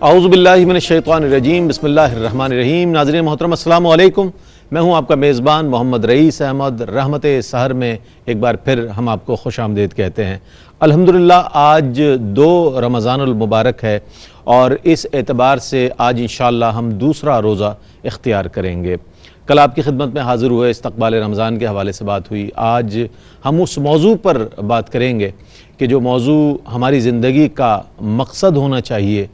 اعوذ باللہ من الشیطان الرجیم، بسم اللہ الرحمن الرحیم۔ ناظرین محترم السلام علیکم، میں ہوں آپ کا میزبان محمد رئیس احمد۔ رحمت سحر میں ایک بار پھر ہم آپ کو خوش آمدید کہتے ہیں۔ الحمدللہ آج 2 رمضان المبارک ہے اور اس اعتبار سے آج انشاءاللہ ہم دوسرا روزہ اختیار کریں گے۔ کل آپ کی خدمت میں حاضر ہوئے، استقبال رمضان کے حوالے سے بات ہوئی۔ آج ہم اس موضوع پر بات کریں گے کہ جو موضوع ہماری زندگی کا مقصد ہونا چاہیے،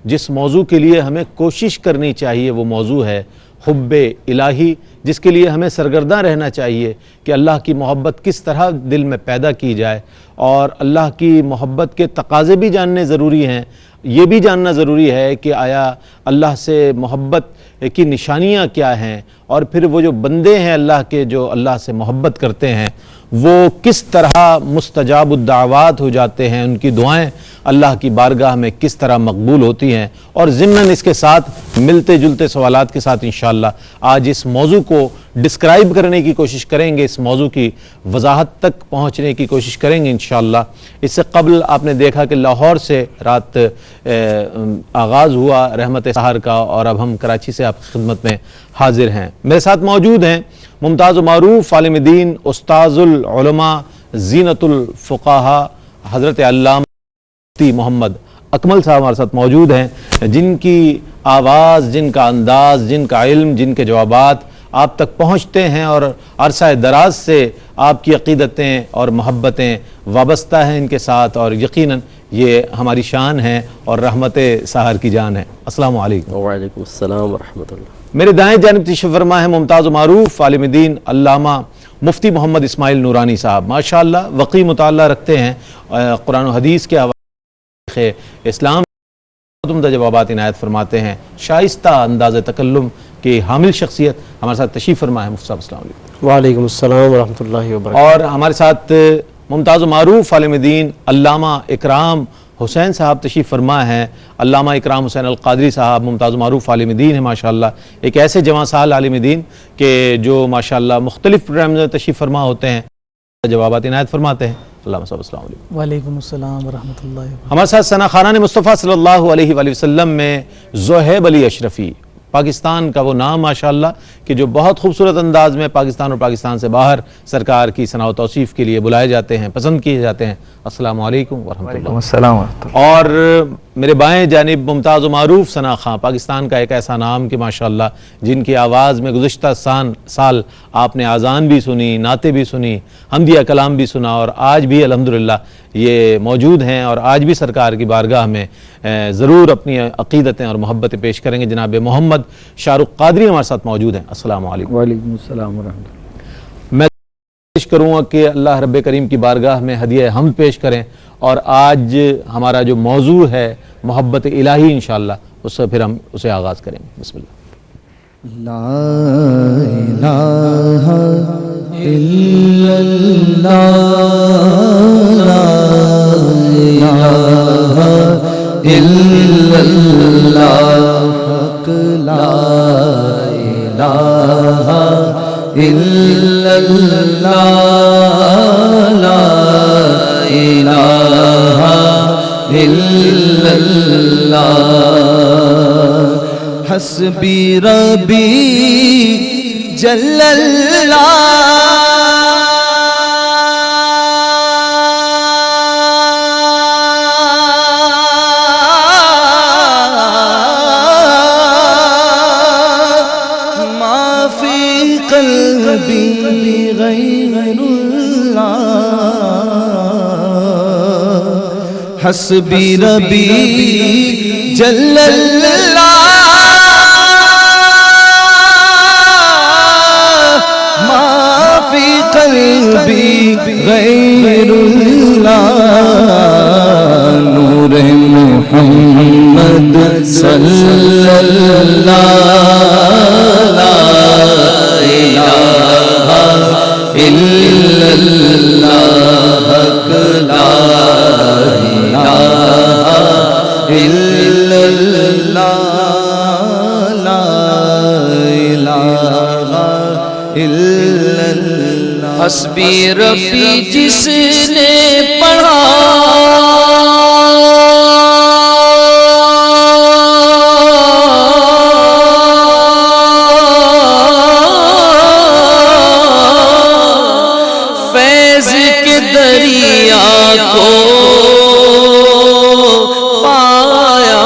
جس موضوع کے لیے ہمیں کوشش کرنی چاہیے، وہ موضوع ہے حب الہی، جس کے لیے ہمیں سرگرداں رہنا چاہیے کہ اللہ کی محبت کس طرح دل میں پیدا کی جائے، اور اللہ کی محبت کے تقاضے بھی جاننے ضروری ہیں۔ یہ بھی جاننا ضروری ہے کہ آیا اللہ سے محبت کی نشانیاں کیا ہیں، اور پھر وہ جو بندے ہیں اللہ کے جو اللہ سے محبت کرتے ہیں وہ کس طرح مستجاب الدعوات ہو جاتے ہیں، ان کی دعائیں اللہ کی بارگاہ میں کس طرح مقبول ہوتی ہیں۔ اور ضمناً اس کے ساتھ ملتے جلتے سوالات کے ساتھ انشاءاللہ آج اس موضوع کو ڈسکرائب کرنے کی کوشش کریں گے، اس موضوع کی وضاحت تک پہنچنے کی کوشش کریں گے انشاءاللہ۔ اس سے قبل آپ نے دیکھا کہ لاہور سے رات آغاز ہوا رحمت سحر کا، اور اب ہم کراچی سے آپ کی خدمت میں حاضر ہیں۔ میرے ساتھ موجود ہیں ممتاز و معروف عالم دین، استاذ العلماء، زینت الفقہا، حضرت علامہ مفتی محمد اکمل صاحب ہمارے ساتھ موجود ہیں، جن کی آواز، جن کا انداز، جن کا علم، جن کے جوابات آپ تک پہنچتے ہیں، اور عرصہ دراز سے آپ کی عقیدتیں اور محبتیں وابستہ ہیں ان کے ساتھ، اور یقیناً یہ ہماری شان ہے اور رحمت سحر کی جان ہے۔ السلام علیکم۔ وعلیکم السلام ورحمۃ اللہ۔ میرے دائیں جانب تشریف فرما ہے ممتاز و معروف عالم دین علامہ مفتی محمد اسماعیل نورانی صاحب، ماشاءاللہ وقی مطالعہ رکھتے ہیں، قرآن و حدیث کے حوالے اسلام عمدہ جوابات عنایت فرماتے ہیں، شائستہ انداز تکلم کی حامل شخصیت ہمارے ساتھ تشریف فرما ہے۔ مفتی صاحب السلام علیکم۔ وعلیکم السلام ورحمۃ اللہ وبرکاتہ۔ اور ہمارے ساتھ ممتاز و معروف عالم دین علامہ اکرام حسین صاحب تشریف فرما ہیں، علامہ اکرام حسین القادری صاحب ممتاز و معروف عالم دین ہیں ماشاءاللہ، ایک ایسے جواں سال عالم دین کہ جو ماشاءاللہ مختلف پروگرامز میں تشریف فرما ہوتے ہیں، جوابات عنایت فرماتے ہیں۔ علامہ صاحب السلام علیکم۔ وعلیکم السلام ورحمۃ اللہ وبرکاتہ۔ ہمارے ساتھ ثنا خانان مصطفیٰ صلی اللہ علیہ وآلہ وسلم میں زہیب علی اشرفی، پاکستان کا وہ نام ماشاءاللہ کہ جو بہت خوبصورت انداز میں پاکستان اور پاکستان سے باہر سرکار کی ثنا و توصیف کے لیے بلائے جاتے ہیں، پسند کیے جاتے ہیں۔ السلام علیکم ورحمۃ اللہ۔ وعلیکم السلام ورحمۃ اللہ۔ اور میرے بائیں جانب ممتاز و معروف ثنا خان، پاکستان کا ایک ایسا نام کہ ماشاءاللہ جن کی آواز میں گزشتہ سال آپ نے اذان بھی سنی، نعتیں بھی سنی، حمدیہ کلام بھی سنا، اور آج بھی الحمدللہ یہ موجود ہیں اور آج بھی سرکار کی بارگاہ میں ضرور اپنی عقیدتیں اور محبتیں پیش کریں گے۔ جناب محمد شاہ رخ قادری ہمارے ساتھ موجود ہیں۔ السلام علیکم۔ وعلیکم السلام ورحمۃ اللہ۔ میں پیش کروں گا کہ اللہ رب کریم کی بارگاہ میں ہدیہ حمد پیش کریں، اور آج ہمارا جو موضوع ہے محبت الہی انشاءاللہ، اس سے پھر ہم اسے آغاز کریں گے۔ بسم اللہ۔ لا الہ الا اللہ، لا الہ الا اللہ، حق لا الہ الا اللہ، لا الہ الا اللہ، حسبی ربی جل اللہ، ما فی قلبی غیر اللہ، حسبی ربی جل اللہ، قلبی غیر اللہ، نور محمد صلی اللہ، لا الہ الا اللہ، حق لا الہ الا اللہ، لا الہ الا اللہ، حسبی ربی جس نے پڑھا دریا کو پایا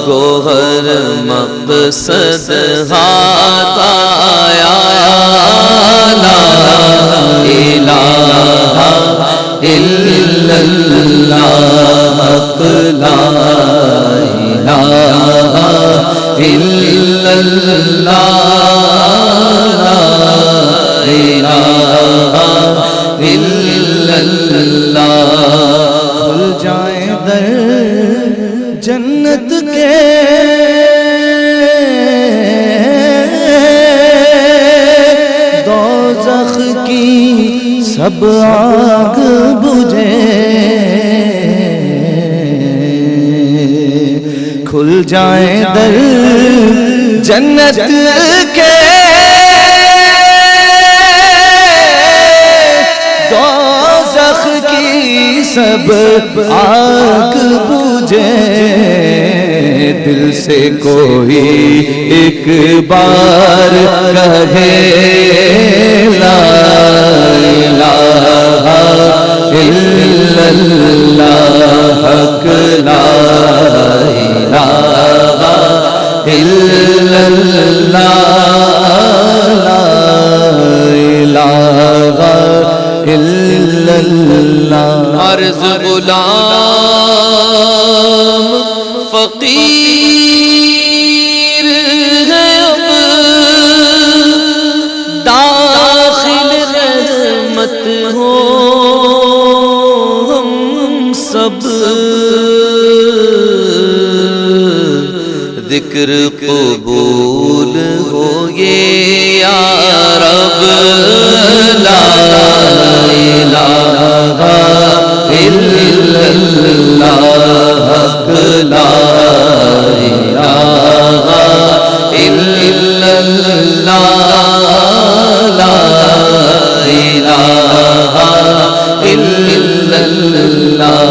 گوہر مقصد ہاتھ آیا لا الہ الا اللہ لا الہ الا اللہ لا الہ الا اللہ کھل جائیں در جنت کے دوزخ کی سب آگ بجھے کھل جائیں در جنت کے دوزخ کی سب آگ بجھے دل سے کوئی ایک بار کہے لا الہ الا اللہ حق لا الہ الا اللہ لا الہ الا اللہ عرض غلام فقیر ہے اب داخل رحمت ہو ہم سب ذکر قبول ہو یہ یا رب لا الہ الا اللہ حق لا الہ الا اللہ لا الہ الا اللہ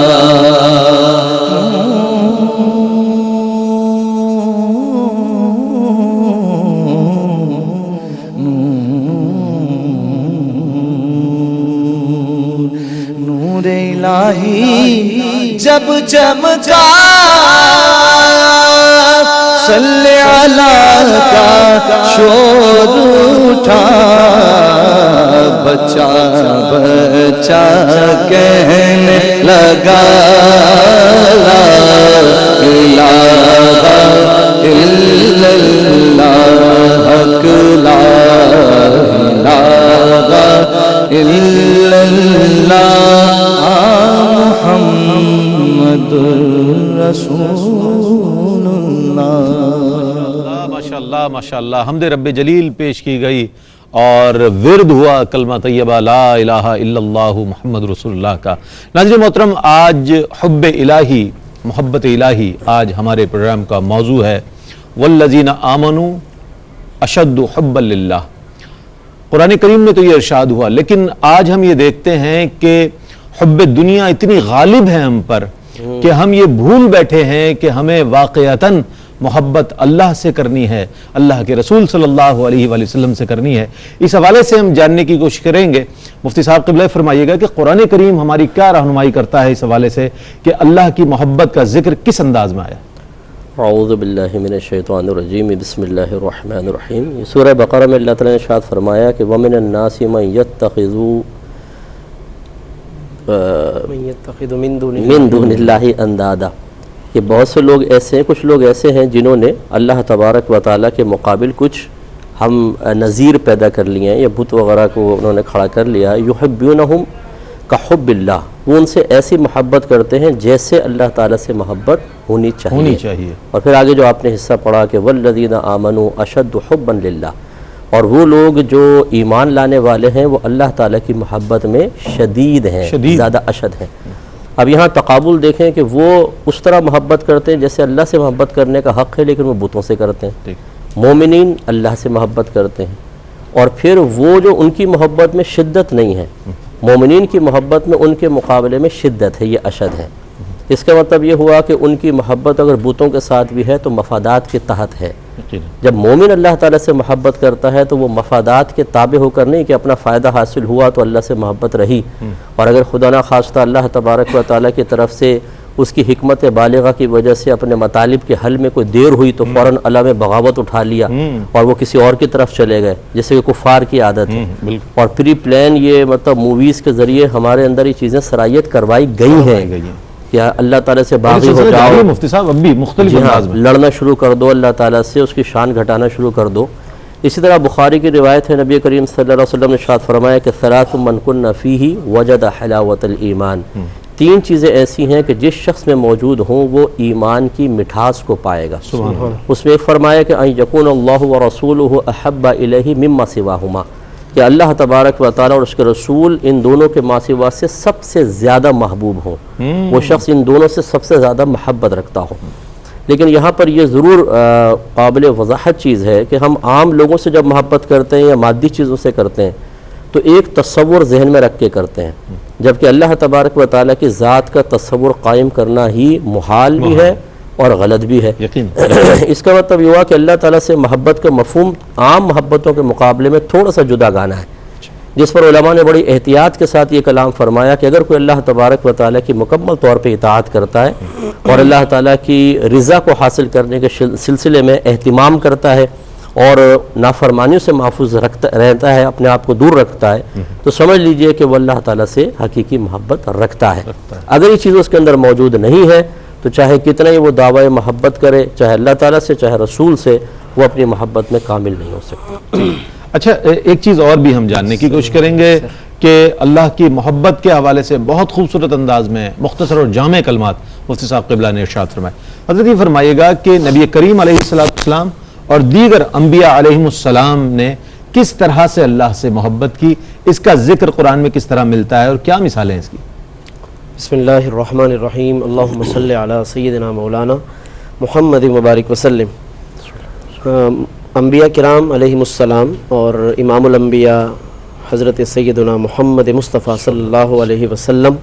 نور الہی جب چمکا صلی اللہ کا شور اٹھا بچہ بچہ کہنے لگا لا الہ الا اللہ حق لا الہ الا اللہ محمد رسول اللہ ماشاءاللہ ماشاءاللہ حمد رب جلیل پیش کی گئی اور ورد ہوا کلمہ طیبہ لا الہ الا اللہ محمد رسول اللہ کا۔ ناظرین محترم، آج حب الہی، محبت الہی آج ہمارے پروگرام کا موضوع ہے۔ والذین آمنوا اشد حبا للہ۔ قرآن کریم میں تو یہ ارشاد ہوا، لیکن آج ہم یہ دیکھتے ہیں کہ حب دنیا اتنی غالب ہے ہم پر کہ ہم یہ بھول بیٹھے ہیں کہ ہمیں واقعتاً محبت اللہ سے کرنی ہے، اللہ کے رسول صلی اللہ علیہ وآلہ وسلم سے کرنی ہے۔ اس حوالے سے ہم جاننے کی کوشش کریں گے۔ مفتی صاحب قبلہ فرمائیے گا کہ قرآن کریم ہماری کیا رہنمائی کرتا ہے اس حوالے سے کہ اللہ کی محبت کا ذکر کس انداز میں آیا؟ اعوذ باللہ من الشیطان الرجیم، بسم اللہ الرحمن الرحیم۔ یہ سورہ بقرہ میں اللہ تعالیٰ نے ارشاد فرمایا کہ وَمِنَ النَّاسِ مَن يَتَّخِذُ من دون اللہ اندادا۔ کہ بہت سے لوگ ایسے ہیں، کچھ لوگ ایسے ہیں جنہوں نے اللہ تبارک و تعالیٰ کے مقابل کچھ ہم نظیر پیدا کر لیے ہیں یا بت وغیرہ کو انہوں نے کھڑا کر لیا۔ یحبونہم کحب اللہ، وہ ان سے ایسی محبت کرتے ہیں جیسے اللہ تعالیٰ سے محبت ہونی چاہیے۔ اور پھر آگے جو آپ نے حصہ پڑھا کہ والذین آمنوا اشد حبا للہ، اور وہ لوگ جو ایمان لانے والے ہیں وہ اللہ تعالیٰ کی محبت میں شدید ہیں، زیادہ اشد ہیں۔ اب یہاں تقابل دیکھیں کہ وہ اس طرح محبت کرتے ہیں جیسے اللہ سے محبت کرنے کا حق ہے، لیکن وہ بتوں سے کرتے ہیں۔ مومنین اللہ سے محبت کرتے ہیں، اور پھر وہ جو ان کی محبت میں شدت نہیں ہے، مومنین کی محبت میں ان کے مقابلے میں شدت ہے، یہ اشد ہے۔ اس کا مطلب یہ ہوا کہ ان کی محبت اگر بتوں کے ساتھ بھی ہے تو مفادات کے تحت ہے. جب مومن اللہ تعالیٰ سے محبت کرتا ہے تو وہ مفادات کے تابع ہو کر نہیں کہ اپنا فائدہ حاصل ہوا تو اللہ سے محبت رہی، اور اگر خدا نخواستہ اللہ تبارک و تعالیٰ کی طرف سے اس کی حکمت بالغہ کی وجہ سے اپنے مطالب کے حل میں کوئی دیر ہوئی تو فوراً اللہ میں بغاوت اٹھا لیا اور وہ کسی اور کی طرف چلے گئے، جیسے کہ کفار کی عادت ہے. اور پری پلان یہ مطلب موویز کے ذریعے ہمارے اندر یہ چیزیں سرایت کروائی گئی ہیں کہ اللہ تعالیٰ سے باغی ہو جاؤ، مفتی صاحب اب بھی مختلف انداز میں لڑنا شروع کر دو اللہ تعالیٰ سے، اس کی شان گھٹانا شروع کر دو. اسی طرح بخاری کی روایت ہے، نبی کریم صلی اللہ علیہ وسلم نے ارشاد فرمایا کہ ثلاث من کن فیہ وجد حلاوت الایمان، 3 چیزیں ایسی ہیں کہ جس شخص میں موجود ہوں وہ ایمان کی مٹھاس کو پائے گا. اس میں ایک فرمایا کہ ان یکون اللہ ورسولہ احب الیہ مما سواہما، کہ اللہ تبارک و تعالیٰ اور اس کے رسول ان دونوں کے ما سوا سے سب سے زیادہ محبوب ہوں، وہ شخص ان دونوں سے سب سے زیادہ محبت رکھتا ہو. لیکن یہاں پر یہ ضرور قابل وضاحت چیز ہے کہ ہم عام لوگوں سے جب محبت کرتے ہیں یا مادی چیزوں سے کرتے ہیں تو ایک تصور ذہن میں رکھ کے کرتے ہیں، جبکہ اللہ تبارک و تعالیٰ کی ذات کا تصور قائم کرنا ہی محال بھی ہے اور غلط بھی ہے. اس کا مطلب یہ ہوا کہ اللہ تعالیٰ سے محبت کا مفہوم عام محبتوں کے مقابلے میں تھوڑا سا جدا گانا ہے، جس پر علماء نے بڑی احتیاط کے ساتھ یہ کلام فرمایا کہ اگر کوئی اللہ تبارک و تعالیٰ کی مکمل طور پہ اطاعت کرتا ہے اور اللہ تعالیٰ کی رضا کو حاصل کرنے کے سلسلے میں اہتمام کرتا ہے اور نافرمانیوں سے محفوظ رہتا ہے، اپنے آپ کو دور رکھتا ہے، تو سمجھ لیجئے کہ وہ اللہ تعالیٰ سے حقیقی محبت رکھتا ہے. اگر یہ چیز اس کے اندر موجود نہیں ہے تو چاہے کتنا ہی وہ دعوی محبت کرے، چاہے اللہ تعالیٰ سے چاہے رسول سے، وہ اپنی محبت میں کامل نہیں ہو سکتا. اچھا، ایک چیز اور بھی ہم جاننے کی کوشش کریں گے کہ اللہ کی محبت کے حوالے سے بہت خوبصورت انداز میں مختصر اور جامع کلمات مفتی صاحب قبلہ نے ارشاد فرمائے. حضرت یہ فرمائیے گا کہ نبی کریم علیہ السلام اور دیگر انبیاء علیہم السلام نے کس طرح سے اللہ سے محبت کی، اس کا ذکر قرآن میں کس طرح ملتا ہے اور کیا مثالیں ہیں اس کی؟ بسم اللہ الرحمن الرحیم، اللہم صلی علی سیدنا مولانا محمد مبارک وسلم. انبیاء کرام علیہم السلام اور امام الانبیاء حضرت سیدنا محمد مصطفیٰ صلی اللہ علیہ وسلم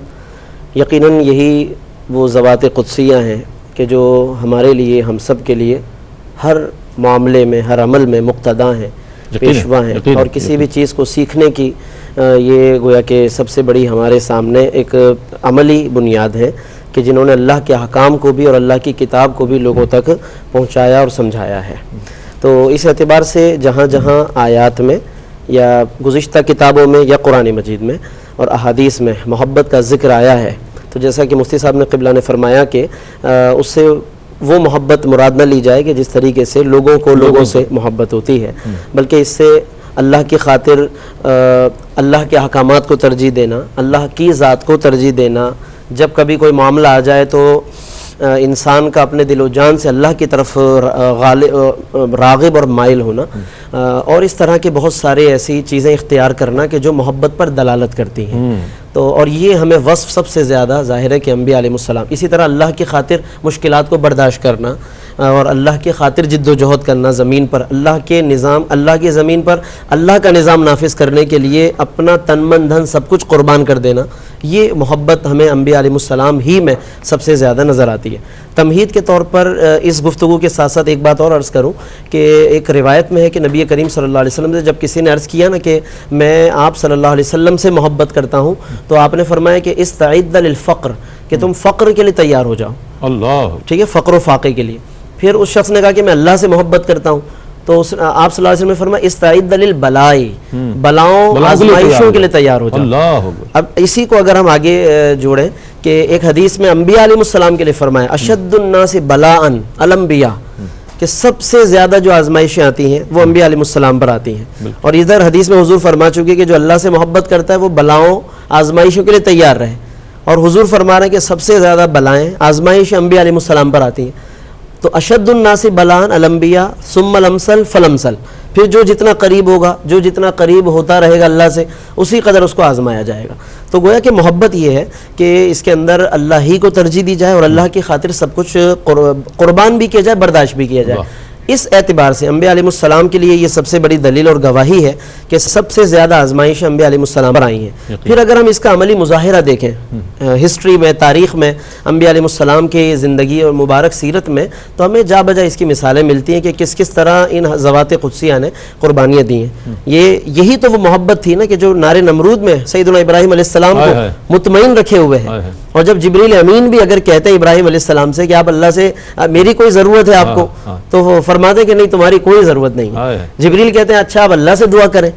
یقیناً یہی وہ ذوات قدسیہ ہیں کہ جو ہمارے لیے، ہم سب کے لیے ہر معاملے میں، ہر عمل میں مقتدا ہیں، پیشوا ہیں، اور کسی بھی چیز کو سیکھنے کی یہ گویا کہ سب سے بڑی ہمارے سامنے ایک عملی بنیاد ہے کہ جنہوں نے اللہ کے احکام کو بھی اور اللہ کی کتاب کو بھی لوگوں تک پہنچایا اور سمجھایا ہے. تو اس اعتبار سے جہاں جہاں آیات میں یا گزشتہ کتابوں میں یا قرآن مجید میں اور احادیث میں محبت کا ذکر آیا ہے، تو جیسا کہ مفتی صاحب نے قبلہ نے فرمایا کہ اس سے وہ محبت مراد نہ لی جائے کہ جس طریقے سے لوگوں کو لوگوں سے محبت ہوتی ہے، بلکہ اس سے اللہ کی خاطر اللہ کے احکامات کو ترجیح دینا، اللہ کی ذات کو ترجیح دینا. جب کبھی کوئی معاملہ آ جائے تو انسان کا اپنے دل و جان سے اللہ کی طرف راغب اور مائل ہونا، اور اس طرح کے بہت سارے ایسی چیزیں اختیار کرنا کہ جو محبت پر دلالت کرتی ہیں. تو اور یہ ہمیں وصف سب سے زیادہ ظاہر ہے کہ انبیاء علیہ السلام. اسی طرح اللہ کی خاطر مشکلات کو برداشت کرنا اور اللہ کی خاطر جد و جہد کرنا، زمین پر اللہ کے نظام، اللہ کی زمین پر اللہ کا نظام نافذ کرنے کے لیے اپنا تن من دھن سب کچھ قربان کر دینا، یہ محبت ہمیں انبیاء علیہ السلام ہی میں سب سے زیادہ نظر آتی ہے. تمہید کے طور پر اس گفتگو کے ساتھ ساتھ ایک بات اور عرض کروں کہ ایک روایت میں ہے کہ نبی کریم صلی اللہ علیہ وسلم سے جب کسی نے عرض کیا نا کہ میں آپ صلی اللہ علیہ وسلم سے محبت کرتا ہوں، تو آپ نے فرمایا کہ استعد للفقر، کہ تم فقر کے لیے تیار ہو جاؤ. اللہ، ٹھیک ہے، فقر و فاقے کے لیے. پھر اس شخص نے کہا کہ میں اللہ سے محبت کرتا ہوں، تو آپ صلی اللہ علیہ وسلم نے فرمایا استعد للبلائی، بلاؤں آزمائشوں کے لیے تیار ہو جاؤ. اب اسی کو اگر ہم آگے جوڑیں کہ ایک حدیث میں انبیاء علیہ السلام کے لیے فرمایا اشد الناس بلاء الانبیاء، کہ سب سے زیادہ جو آزمائشیں آتی ہیں وہ انبیاء علیہ السلام پر آتی ہیں. اور ادھر حدیث میں حضور فرما چکے کہ جو اللہ سے محبت کرتا ہے وہ بلاؤں آزمائشوں کے لیے تیار رہے، اور حضور فرما رہے ہیں کہ سب سے زیادہ بلائیں آزمائشیں انبیاء علیہ السلام پر آتی ہیں. تو اشد الناس بلاء الانبیاء ثم الامثل فالامثل، پھر جو جتنا قریب ہوگا، جو جتنا قریب ہوتا رہے گا اللہ سے، اسی قدر اس کو آزمایا جائے گا. تو گویا کہ محبت یہ ہے کہ اس کے اندر اللہ ہی کو ترجیح دی جائے اور اللہ کی خاطر سب کچھ قربان بھی کیا جائے، برداشت بھی کیا جائے. اس اعتبار سے انبیاء علیہ السلام کے لیے یہ سب سے بڑی دلیل اور گواہی ہے کہ سب سے زیادہ آزمائشیں انبیاء علیہ السلام پر آئی ہیں. پھر اگر ہم اس کا عملی مظاہرہ دیکھیں ہسٹری میں، تاریخ میں، انبیاء علیہ السلام کی زندگی اور مبارک سیرت میں، تو ہمیں جا بجا اس کی مثالیں ملتی ہیں کہ کس کس طرح ان ذوات قدسیہ نے قربانیاں دی ہیں. یہی تو وہ محبت تھی نا کہ جو نار نمرود میں سیدنا ابراہیم علیہ السلام کو مطمئن رکھے ہوئے ہیں. اور جب جبریل امین بھی اگر کہتے ہیں ابراہیم علیہ السلام سے کہ آپ اللہ سے میری کوئی ضرورت ہے آپ کو، تو وہ فرماتے ہیں کہ نہیں تمہاری کوئی ضرورت نہیں. جبریل کہتے ہیں اچھا آپ اللہ سے دعا کریں.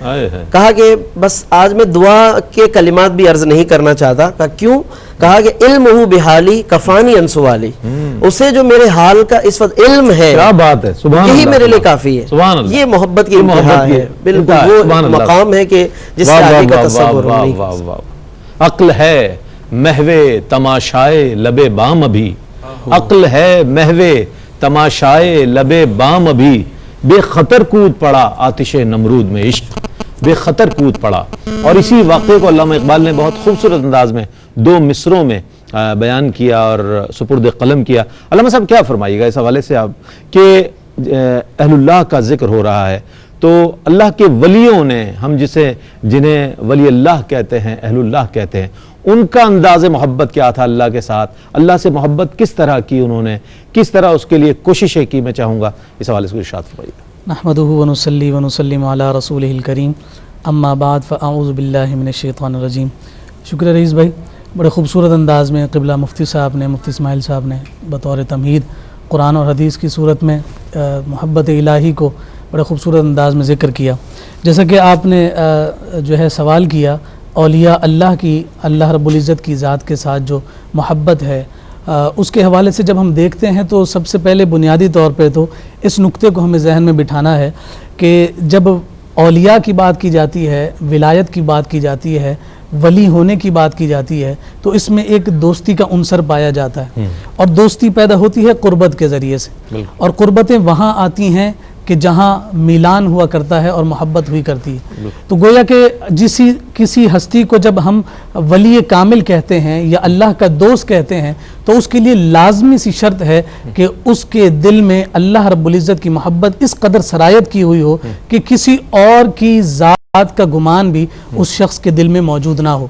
کہا کہ بس آج میں دعا کے کلمات بھی عرض نہیں کرنا چاہتا. کہا کیوں؟ کہا کہ علمہ بحالی کفانی عن سوالی، اسے جو میرے حال کا اس وقت علم ہے، کیا بات ہے، سبحان یہی اللہ، میرے لیے کافی ہے. سبحان اللہ. یہ محبت کی انتہا ہے، بالکل وہ مقام ہے کہ جس سے آگے کا تصور نہیں. عقل ہے محو تماشائے لب بام ابھی، عقل ہے محو تماشائے لب بام ابھی، بے خطر کود پڑا آتش نمرود میں عشق، بے خطر کود پڑا. اور اسی واقعے کو علامہ اقبال نے بہت خوبصورت انداز میں 2 مصروں میں بیان کیا اور سپرد قلم کیا. علامہ صاحب کیا فرمائیے گا اس حوالے سے آپ کہ اہل اللہ کا ذکر ہو رہا ہے، تو اللہ کے ولیوں نے، ہم جنہیں ولی اللہ کہتے ہیں، اہل اللہ کہتے ہیں، ان کا انداز محبت کیا تھا اللہ کے ساتھ؟ اللہ سے محبت کس طرح کی انہوں نے، کس طرح اس کے لیے کوششیں کی؟ میں چاہوں گا اس حوالے سے ارشاد فرمائیے. نحمدہ ونصلی ونسلم علی رسولہ الکریم، اما بعد فاعوذ باللہ من الشیطان الرجیم. شکریہ رئیس بھائی، بڑے خوبصورت انداز میں قبلہ مفتی صاحب نے، مفتی اسماعیل صاحب نے بطور تمہید قرآن اور حدیث کی صورت میں محبت الہی کو بڑے خوبصورت انداز میں ذکر کیا. جیسا کہ آپ نے جو ہے سوال کیا، اولیاء اللہ کی، اللہ رب العزت کی ذات کے ساتھ جو محبت ہے، اس کے حوالے سے جب ہم دیکھتے ہیں تو سب سے پہلے بنیادی طور پہ تو اس نقطے کو ہمیں ذہن میں بٹھانا ہے کہ جب اولیاء کی بات کی جاتی ہے، ولایت کی بات کی جاتی ہے، ولی ہونے کی بات کی جاتی ہے، تو اس میں ایک دوستی کا عنصر پایا جاتا ہے. اور دوستی پیدا ہوتی ہے قربت کے ذریعے سے، اور قربتیں وہاں آتی ہیں کہ جہاں میلان ہوا کرتا ہے اور محبت ہوئی کرتی ہے. تو گویا کہ کسی ہستی کو جب ہم ولی کامل کہتے ہیں یا اللہ کا دوست کہتے ہیں، تو اس کے لیے لازمی سی شرط ہے کہ اس کے دل میں اللہ رب العزت کی محبت اس قدر سرایت کی ہوئی ہو کہ کسی اور کی ذات کا گمان بھی اس شخص کے دل میں موجود نہ ہو.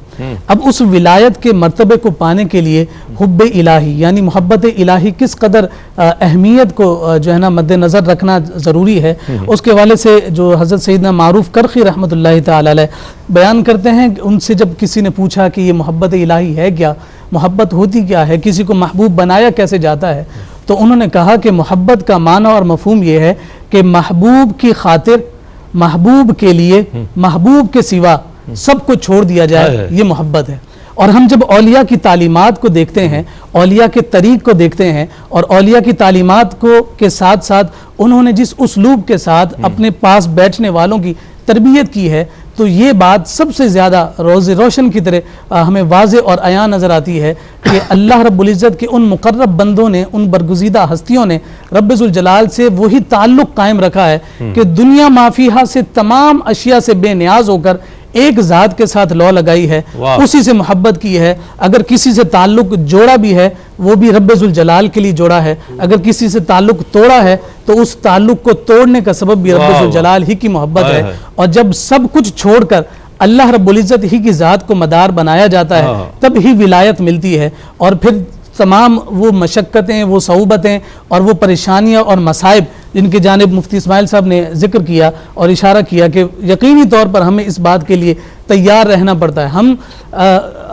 اب اس ولایت کے مرتبے کو پانے کے لیے حب الہی یعنی محبت الہی کس قدر اہمیت کو جو ہے نا مد نظر رکھنا ضروری ہے، اس کے حوالے سے جو حضرت سیدنا معروف کرخی رحمۃ اللہ تعالی علیہ بیان کرتے ہیں، ان سے جب کسی نے پوچھا کہ یہ محبت الہی ہے کیا، محبت ہوتی کیا ہے، کسی کو محبوب بنایا کیسے جاتا ہے، تو انہوں نے کہا کہ محبت کا معنی اور مفہوم یہ ہے کہ محبوب کی خاطر، محبوب کے لیے، محبوب کے سوا سب کو چھوڑ دیا جائے، یہ محبت ہے. اور ہم جب اولیاء کی تعلیمات کو دیکھتے ہیں، اولیاء کے طریق کو دیکھتے ہیں، اور اولیاء کی تعلیمات کے ساتھ ساتھ انہوں نے جس اسلوب کے ساتھ اپنے پاس بیٹھنے والوں کی تربیت کی ہے، تو یہ بات سب سے زیادہ روز روشن کی طرح ہمیں واضح اور عیاں نظر آتی ہے کہ اللہ رب العزت کے ان مقرب بندوں نے، ان برگزیدہ ہستیوں نے رب ذوالجلال سے وہی تعلق قائم رکھا ہے کہ دنیا مافیہا سے تمام اشیاء سے بے نیاز ہو کر ایک ذات کے ساتھ لو لگائی ہے، اسی سے محبت کی ہے. اگر کسی سے تعلق جوڑا بھی ہے وہ بھی رب ذوالجلال کے لیے جوڑا ہے، اگر کسی سے تعلق توڑا ہے تو اس تعلق کو توڑنے کا سبب بھی رب ذوالجلال ہی کی محبت ہے. اور جب سب کچھ چھوڑ کر اللہ رب العزت ہی کی ذات کو مدار بنایا جاتا ہے، تب ہی ولایت ملتی ہے. اور پھر تمام وہ مشقتیں، وہ صعوبتیں اور وہ پریشانیاں اور مصائب جن کی جانب مفتی اسماعیل صاحب نے ذکر کیا اور اشارہ کیا کہ یقینی طور پر ہمیں اس بات کے لیے تیار رہنا پڑتا ہے.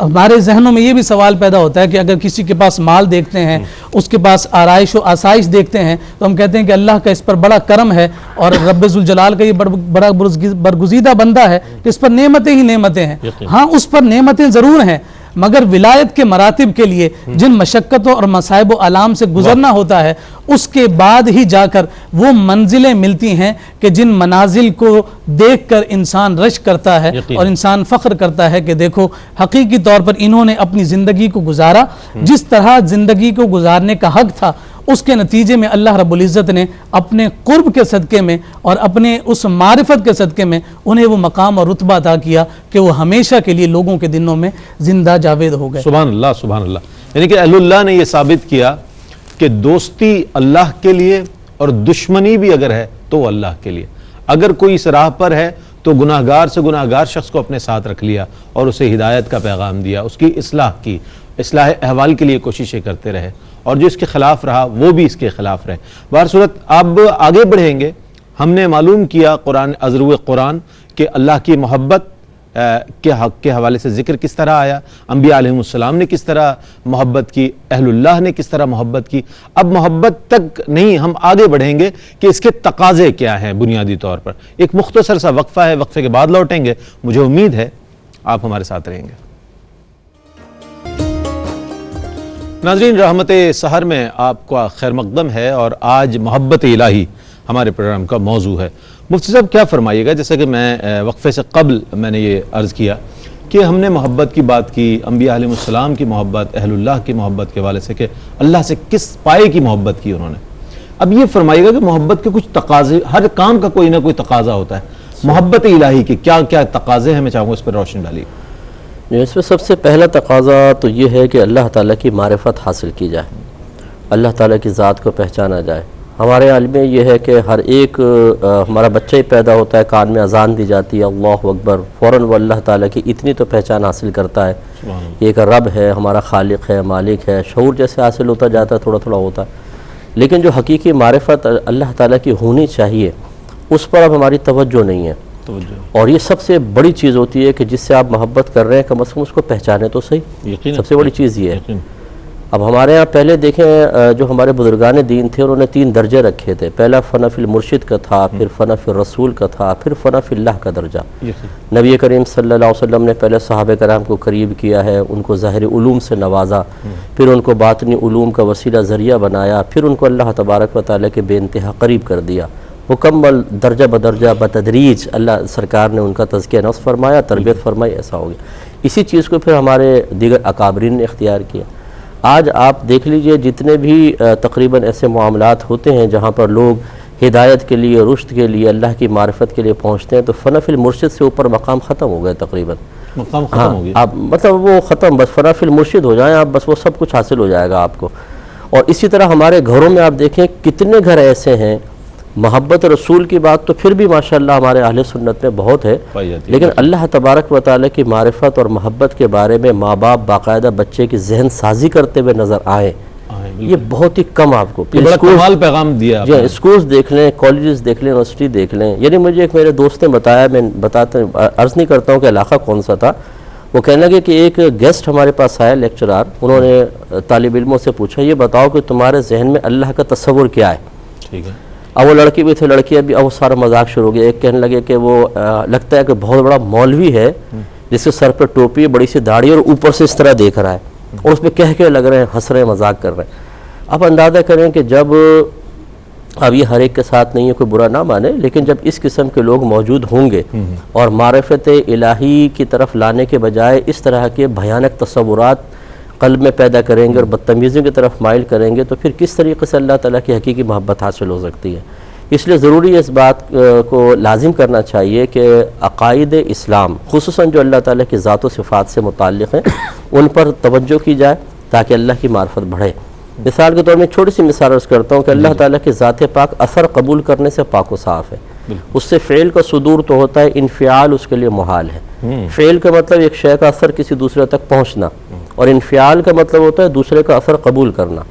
ہمارے ذہنوں میں یہ بھی سوال پیدا ہوتا ہے کہ اگر کسی کے پاس مال دیکھتے ہیں، اس کے پاس آرائش و آسائش دیکھتے ہیں، تو ہم کہتے ہیں کہ اللہ کا اس پر بڑا کرم ہے اور رب ذوالجلال کا یہ بڑا برگزیدہ بندہ ہے، اس پر نعمتیں ہی نعمتیں ہیں. ہاں اس پر نعمتیں ضرور ہیں، مگر ولایت کے مراتب کے لیے جن مشقتوں اور مصائب و آلام سے گزرنا ہوتا ہے، اس کے بعد ہی جا کر وہ منزلیں ملتی ہیں کہ جن منازل کو دیکھ کر انسان رشک کرتا ہے اور انسان فخر کرتا ہے کہ دیکھو حقیقی طور پر انہوں نے اپنی زندگی کو گزارا جس طرح زندگی کو گزارنے کا حق تھا. اس کے نتیجے میں اللہ رب العزت نے اپنے قرب کے صدقے میں اور اپنے اس معرفت کے صدقے میں انہیں وہ مقام اور رتبہ عطا کیا کہ وہ ہمیشہ کے لیے لوگوں کے دلوں میں زندہ جاوید ہو گئے. سبحان اللہ، سبحان اللہ. یعنی کہ اہل اللہ نے یہ ثابت کیا کہ دوستی اللہ کے لیے اور دشمنی بھی اگر ہے تو وہ اللہ کے لیے. اگر کوئی اس راہ پر ہے تو گناہگار سے گناہگار شخص کو اپنے ساتھ رکھ لیا اور اسے ہدایت کا پیغام دیا, اس کی اصلاح کی, اصلاح احوال کے لیے کوششیں کرتے رہے, اور جو اس کے خلاف رہا وہ بھی اس کے خلاف رہے. بہر صورت اب آگے بڑھیں گے. ہم نے معلوم کیا قرآن ازرو قرآن کہ اللہ کی محبت کے حق کے حوالے سے ذکر کس طرح آیا, انبیاء علیہ السلام نے کس طرح محبت کی, اہل اللہ نے کس طرح محبت کی. اب محبت تک نہیں, ہم آگے بڑھیں گے کہ اس کے تقاضے کیا ہیں بنیادی طور پر. ایک مختصر سا وقفہ ہے, وقفے کے بعد لوٹیں گے. مجھے امید ہے آپ ہمارے ساتھ رہیں گے. ناظرین, رحمت سحر میں آپ کا خیر مقدم ہے, اور آج محبت الہی ہمارے پروگرام کا موضوع ہے. مفتی صاحب کیا فرمائیے گا, جیسے کہ میں وقفے سے قبل میں نے یہ عرض کیا کہ ہم نے محبت کی بات کی, انبیاء علیہ السلام کی محبت, اہل اللہ کی محبت کے حوالے سے کہ اللہ سے کس پائے کی محبت کی انہوں نے. اب یہ فرمائیے گا کہ محبت کے کچھ تقاضے, ہر کام کا کوئی نہ کوئی تقاضا ہوتا ہے, محبت الہی کے کیا کیا تقاضے ہیں, میں چاہوں گا اس پر روشنی ڈالیے. اس میں سب سے پہلا تقاضا تو یہ ہے کہ اللہ تعالیٰ کی معرفت حاصل کی جائے, اللہ تعالیٰ کی ذات کو پہچانا جائے. ہمارے عالم میں یہ ہے کہ ہر ایک ہمارا بچہ ہی پیدا ہوتا ہے, کان میں اذان دی جاتی ہے اللہ اکبر, فوراً وہ اللہ تعالیٰ کی اتنی تو پہچان حاصل کرتا ہے کہ ایک رب ہے, ہمارا خالق ہے, مالک ہے. شعور جیسے حاصل ہوتا جاتا ہے, تھوڑا تھوڑا ہوتا ہے, لیکن جو حقیقی معرفت اللہ تعالیٰ کی ہونی چاہیے اس پر اب ہماری توجہ نہیں ہے. اور یہ سب سے بڑی چیز ہوتی ہے کہ جس سے آپ محبت کر رہے ہیں کم از کم اس کو پہچانے تو صحیح, سب سے بڑی چیز یہ ہے. اب ہمارے ہاں پہلے دیکھیں جو ہمارے بزرگان دین تھے انہوں نے 3 درجے رکھے تھے. پہلا فنا فی المرشد کا تھا, پھر فنا فی الرسول کا تھا, پھر فنا فی اللہ کا درجہ. نبی کریم صلی اللہ علیہ وسلم نے پہلے صحابہ کرام کو قریب کیا ہے, ان کو ظاہری علوم سے نوازا, پھر ان کو باطنی علوم کا وسیلہ ذریعہ بنایا, پھر ان کو اللہ تبارک و تعالیٰ کے بے انتہا قریب کر دیا. مکمل درجہ بدرجہ بتدریج اللہ سرکار نے ان کا تزکیہ نفس فرمایا, تربیت فرمائی, ایسا ہو گیا. اسی چیز کو پھر ہمارے دیگر اکابرین نے اختیار کیا. آج آپ دیکھ لیجئے جتنے بھی تقریباً ایسے معاملات ہوتے ہیں جہاں پر لوگ ہدایت کے لیے, رشد کے لیے, اللہ کی معرفت کے لیے پہنچتے ہیں, تو فنا فی المرشد سے اوپر مقام ختم ہو گئے تقریباً. مقام ختم ہو گیا, آپ مطلب وہ ختم, بس فنا فی المرشد ہو جائیں آپ, بس وہ سب کچھ حاصل ہو جائے گا آپ کو. اور اسی طرح ہمارے گھروں میں آپ دیکھیں کتنے گھر ایسے ہیں, محبت رسول کی بات تو پھر بھی ماشاءاللہ ہمارے اہل سنت میں بہت ہے, لیکن اللہ تبارک و تعالیٰ کی معرفت اور محبت کے بارے میں ماں باپ باقاعدہ بچے کی ذہن سازی کرتے ہوئے نظر آئے, یہ بہت ہی کم آپ کو. بڑا کمال پیغام دیا. جی, اسکولز دیکھ لیں, کالجز دیکھ لیں, یونیورسٹی دیکھ لیں. یعنی مجھے ایک میرے دوست نے بتایا, میں عرض نہیں کرتا ہوں کہ علاقہ کون سا تھا, وہ کہنے لگے کہ ایک گیسٹ ہمارے پاس آیا لیکچرار, انہوں نے طالب علموں سے پوچھا یہ بتاؤ کہ تمہارے ذہن میں اللہ کا تصور کیا ہے. ٹھیک ہے. اب وہ لڑکی بھی تھے, لڑکیاں بھی, اب وہ سارا مذاق شروع ہو گیا. ایک کہنے لگے کہ وہ لگتا ہے کہ بہت بڑا مولوی ہے جس کے سر پہ ٹوپی ہے, بڑی سی داڑھی, اور اوپر سے اس طرح دیکھ رہا ہے, اور اس پہ کہہ کے لگ رہے ہیں, ہنس رہے ہیں, مذاق کر رہے ہیں. اب اندازہ کریں کہ جب, اب یہ ہر ایک کے ساتھ نہیں ہے, کوئی برا نہ مانے, لیکن جب اس قسم کے لوگ موجود ہوں گے اور معرفت الہی کی طرف لانے کے بجائے اس طرح کے بھیانک تصورات قلب میں پیدا کریں گے اور بدتمیزیوں کی طرف مائل کریں گے, تو پھر کس طریقے سے اللہ تعالیٰ کی حقیقی محبت حاصل ہو سکتی ہے. اس لیے ضروری ہے اس بات کو لازم کرنا چاہیے کہ عقائد اسلام خصوصاً جو اللہ تعالیٰ کی ذات و صفات سے متعلق ہیں ان پر توجہ کی جائے تاکہ اللہ کی معرفت بڑھے. مثال کے طور میں چھوٹی سی مثال عرض کرتا ہوں کہ اللہ تعالیٰ کی ذات پاک اثر قبول کرنے سے پاک و صاف ہے. اس سے فعل کا صدور تو ہوتا ہے, انفعال اس کے لیے محال ہے. فعل کا مطلب ایک شے کا اثر کسی دوسرے تک پہنچنا, اور انفعال کا مطلب ہوتا ہے دوسرے کا اثر قبول کرنا.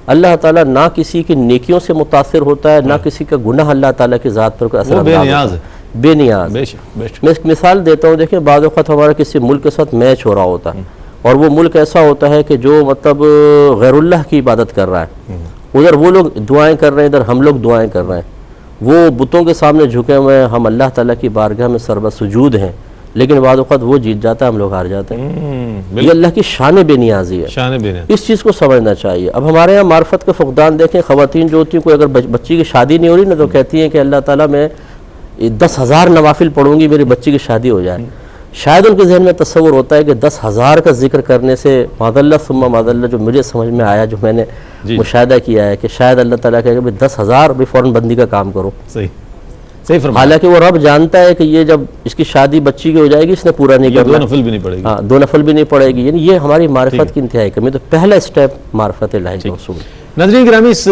اللہ تعالیٰ نہ کسی کی نیکیوں سے متاثر ہوتا ہے, نہ کسی کا گناہ اللہ تعالیٰ کی ذات پر کوئی اثر بے نیاز ہے, بے نیاز. میں ایک مثال دیتا ہوں, دیکھیں بعض اوقات ہمارا کسی ملک کے ساتھ میچ ہو رہا ہوتا ہے, اور وہ ملک ایسا ہوتا ہے کہ جو مطلب غیر اللہ کی عبادت کر رہا ہے, ادھر وہ لوگ دعائیں کر رہے ہیں, ادھر ہم لوگ دعائیں کر رہے ہیں, وہ بتوں کے سامنے جھکے ہوئے ہیں, ہم اللہ تعالیٰ کی بارگاہ میں سربہ سجود ہیں, لیکن بعض اوقات وہ جیت جاتا ہے, ہم لوگ ہار جاتے ہیں. یہ اللہ کی شان بے نیازی ہے, اس چیز کو سمجھنا چاہیے. اب ہمارے یہاں معرفت کا فقدان دیکھیں, خواتین جو ہوتی ہیں, کوئی اگر بچی کی شادی نہیں ہو رہی نا تو کہتی ہیں کہ اللہ تعالیٰ میں 10,000 نوافل پڑھوں گی میری بچی کی شادی ہو جائے. شاید ان کے ذہن میں تصور ہوتا ہے کہ 10,000 کا ذکر کرنے سے معذاللہ ثم معذاللہ, جو مجھے سمجھ میں آیا, جو میں نے مشاہدہ کیا ہے کہ شاید اللہ تعالیٰ کہے کہ 10,000 بھی فوراً بندی کا کام کرو. صحیح فرمایا. حالانکہ وہ رب جانتا ہے کہ یہ جب اس کی شادی بچی کی ہو جائے گی اس نے پورا نہیں کرنا, 2 نفل بھی نہیں پڑے گی. ہاں, 2 نفل بھی نہیں پڑے گی. یعنی یہ ہماری معرفت کی انتہائی کمی. تو پہلا اسٹیپ معرفت الہی کا حصول. ناظرین گرامی، اس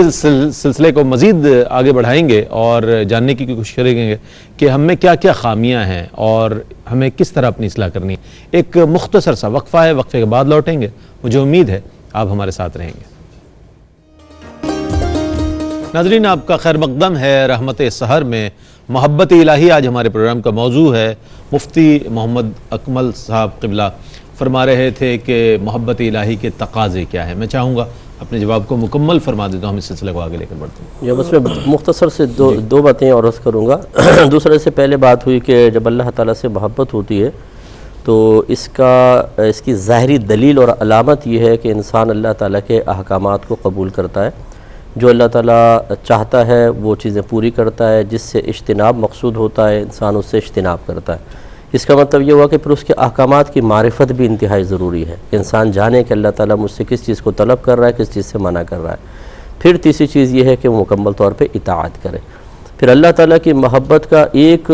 سلسلے کو مزید آگے بڑھائیں گے اور جاننے کی کوشش کریں گے کہ ہم میں کیا کیا خامیاں ہیں اور ہمیں کس طرح اپنی اصلاح کرنی ہے۔ ایک مختصر سا وقفہ ہے، وقفے کے بعد لوٹیں گے۔ مجھے امید ہے آپ ہمارے ساتھ رہیں گے۔ ناظرین، آپ کا خیر مقدم ہے رحمت سحر میں۔ محبت الہی آج ہمارے پروگرام کا موضوع ہے۔ مفتی محمد اکمل صاحب قبلہ فرما رہے تھے کہ محبت الہی کے تقاضے کیا ہیں۔ میں چاہوں گا اپنے جواب کو مکمل فرما دیتا ہوں، ہم اس سلسلے کو آگے لے کر بڑھتے ہیں۔ جب اس میں مختصر سے دو باتیں اور عرض کروں گا۔ دوسرے سے پہلے بات ہوئی کہ جب اللہ تعالیٰ سے محبت ہوتی ہے تو اس کی ظاہری دلیل اور علامت یہ ہے کہ انسان اللہ تعالیٰ کے احکامات کو قبول کرتا ہے، جو اللہ تعالیٰ چاہتا ہے وہ چیزیں پوری کرتا ہے، جس سے اجتناب مقصود ہوتا ہے انسان اس سے اجتناب کرتا ہے۔ اس کا مطلب یہ ہوا کہ پھر اس کے احکامات کی معرفت بھی انتہائی ضروری ہے، انسان جانے کہ اللہ تعالیٰ مجھ سے کس چیز کو طلب کر رہا ہے، کس چیز سے منع کر رہا ہے۔ پھر تیسری چیز یہ ہے کہ وہ مکمل طور پہ اطاعت کرے۔ پھر اللہ تعالیٰ کی محبت کا ایک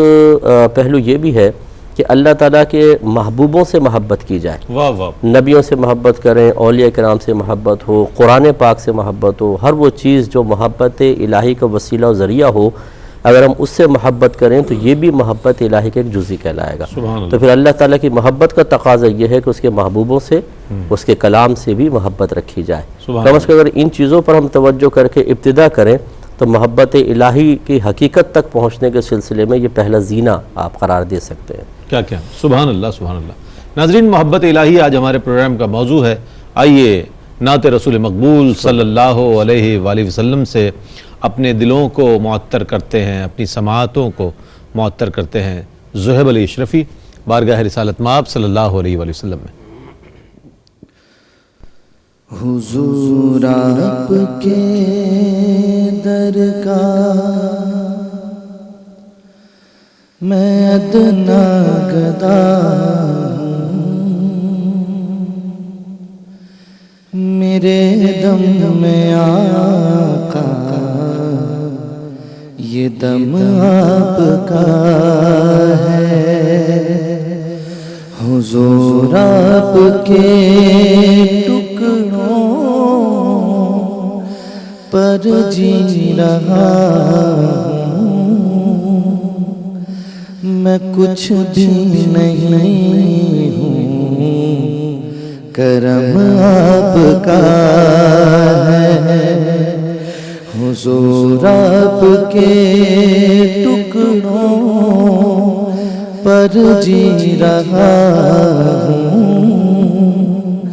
پہلو یہ بھی ہے کہ اللہ تعالیٰ کے محبوبوں سے محبت کی جائے، واہ واہ، نبیوں سے محبت کریں، اولیاء کرام سے محبت ہو، قرآن پاک سے محبت ہو، ہر وہ چیز جو محبت الہی کا وسیلہ و ذریعہ ہو، اگر ہم اس سے محبت کریں تو یہ بھی محبت الہی کا ایک جزء کہلائے گا۔ سبحان اللہ۔ تو پھر اللہ تعالیٰ کی محبت کا تقاضا یہ ہے کہ اس کے محبوبوں سے، اس کے کلام سے بھی محبت رکھی جائے۔ سبحان کم از کم اگر ان چیزوں پر ہم توجہ کر کے ابتدا کریں تو محبت الہی کی حقیقت تک پہنچنے کے سلسلے میں یہ پہلا زینہ آپ قرار دے سکتے ہیں۔ کیا سبحان اللہ، سبحان اللہ۔ ناظرین، محبت الہی آج ہمارے پروگرام کا موضوع ہے۔ آئیے نعت رسول مقبول صلی اللہ علیہ وآلہ وسلم سے اپنے دلوں کو معطر کرتے ہیں، اپنی سماعتوں کو معطر کرتے ہیں زہیب علی اشرفی بارگاہ رسالت مآب صلی اللہ علیہ وآلہ وسلم میں۔ حضور آپ کے در کا میں ادنا گدا میرے دم میں آقا یہ دم آپ کا ہے، حضور آپ کے ٹکڑوں پر جی رہا ہوں، میں کچھ بھی نہیں ہوں، کرم آپ کا ہے، حضور آپ کے ٹکڑوں پر جی رہا ہوں،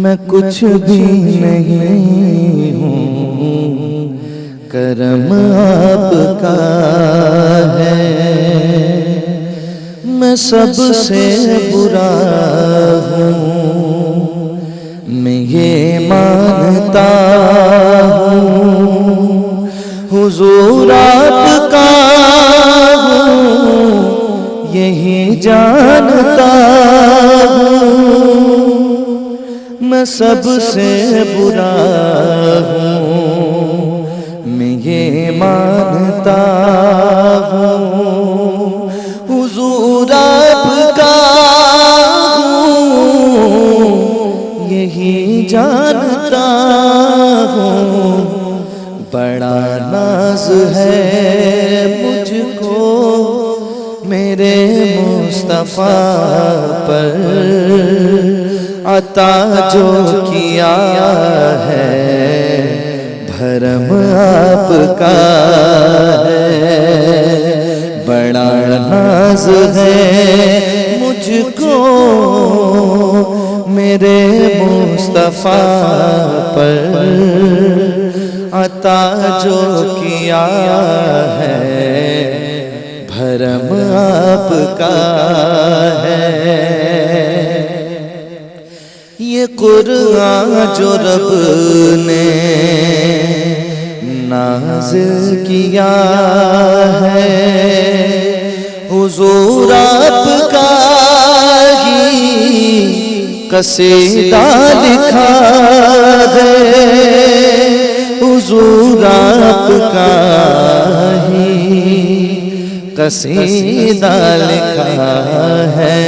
میں کچھ بھی نہیں ہوں، کرم آپ کا ہے، میں سب سے برا ہوں، میں یہ مانتا ہوں، حضور آپ کا ہوں، یہی جانتا ہوں، میں سب سے برا ہوں، میں یہ مانتا ہوں، حضور آپ کا ہوں، یہی جانتا ہوں، بڑا ناز ہے مجھ کو میرے مصطفیٰ پر، عطا جو کیا ہے بھرم آپ کا ہے، بڑا ناز ہے مجھ کو میرے مصطفیٰ پر، عطا جو کیا ہے بھرم آپ کا ہے، یہ قرآن جو رب نے نازل کیا ہے، حضور آپ کا ہی قصیدہ لکھا ہے، حضور آپ کا ہی قصیدہ لکھا ہے،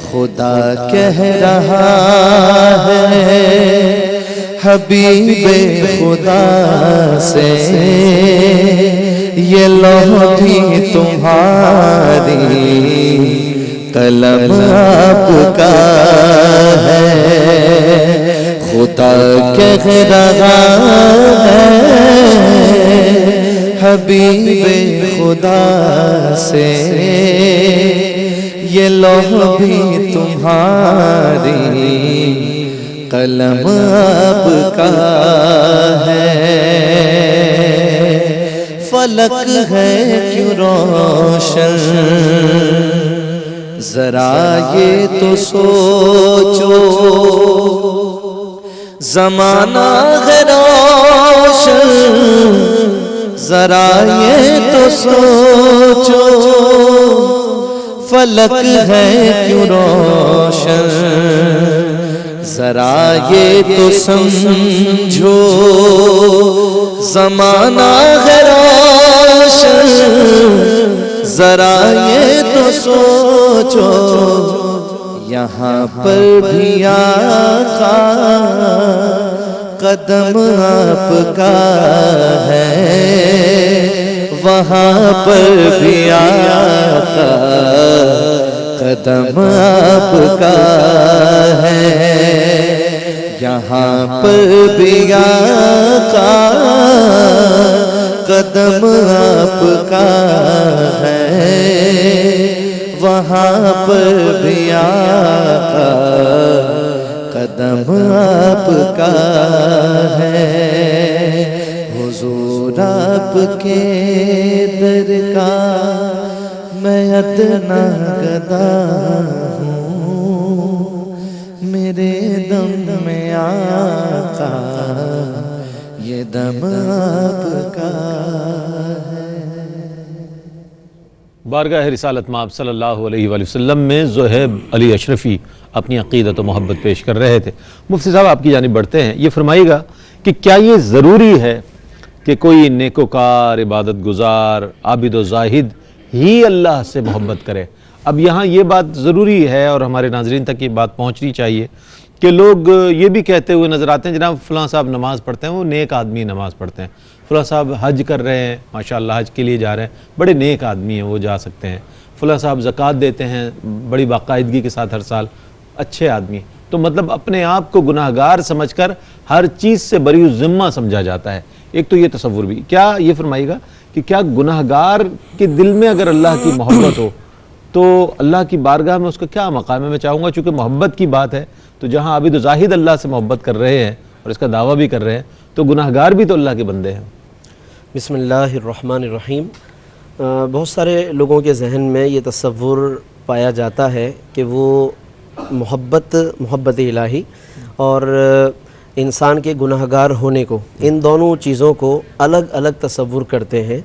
خدا کہہ رہا ہے حبیب خدا سے یہ لوح بھی تمہاری قلم آپ کا ہے خدا کہہ رہا ہے حبیب خدا سے یہ لوح بھی تمہاری قلم آپ کا ہے فلک ہے کیوں روشن ذرا یہ تو سوچو زمانہ ہے روشن ذرا یہ تو سوچو فلک ہے کیوں روشن ذرا یہ تو سمجھو زمانہ ہے روشن ذرا یہ تو سوچو یہاں پر بھی آقا قدم آپ کا ہے وہاں پر بھی آقا قدم آپ کا ہے یہاں پر بھی آقا قدم آپ کا ہے وہاں پر بھی آقا قدم آپ کا ہے حضور آپ کے در کا میں ادنا گدا ہوں میرے دم میں آقا یہ دم آپ کا ہے بارگاہ رسالت مآب صلی اللہ علیہ وآلہ وسلم میں زہیب علی اشرفی اپنی عقیدت و محبت پیش کر رہے تھے۔ مفتی صاحب آپ کی جانب بڑھتے ہیں، یہ فرمائیے گا کہ کیا یہ ضروری ہے کہ کوئی نیکوکار عبادت گزار عابد و زاہد ہی اللہ سے محبت کرے؟ اب یہاں یہ بات ضروری ہے اور ہمارے ناظرین تک یہ بات پہنچنی چاہیے کہ لوگ یہ بھی کہتے ہوئے نظر آتے ہیں جناب فلاں صاحب نماز پڑھتے ہیں، وہ نیک آدمی نماز پڑھتے ہیں، فلاں صاحب حج کر رہے ہیں، ماشاءاللہ حج کے لیے جا رہے ہیں، بڑے نیک آدمی ہیں وہ جا سکتے ہیں، فلاں صاحب زکوٰۃ دیتے ہیں بڑی باقاعدگی کے ساتھ ہر سال، اچھے آدمی ہیں۔ تو مطلب اپنے آپ کو گناہ گار سمجھ کر ہر چیز سے بری ذمہ سمجھا جاتا ہے، ایک تو یہ تصور بھی۔ کیا یہ فرمائیے گا کہ کیا گناہ گار کے دل میں اگر اللہ کی محبت ہو تو اللہ کی بارگاہ میں اس کا کیا مقام ہے؟ میں چاہوں گا چونکہ محبت کی بات ہے تو جہاں عابد و زاہد اللہ سے محبت کر رہے ہیں اور اس کا دعویٰ بھی کر رہے ہیں تو گناہ گار بھی تو اللہ کے بندے ہیں۔ بسم اللہ الرحمن الرحیم۔ بہت سارے لوگوں کے ذہن میں یہ تصور پایا جاتا ہے کہ وہ محبت الہی اور انسان کے گناہ گار ہونے کو، ان دونوں چیزوں کو الگ الگ تصور کرتے ہیں،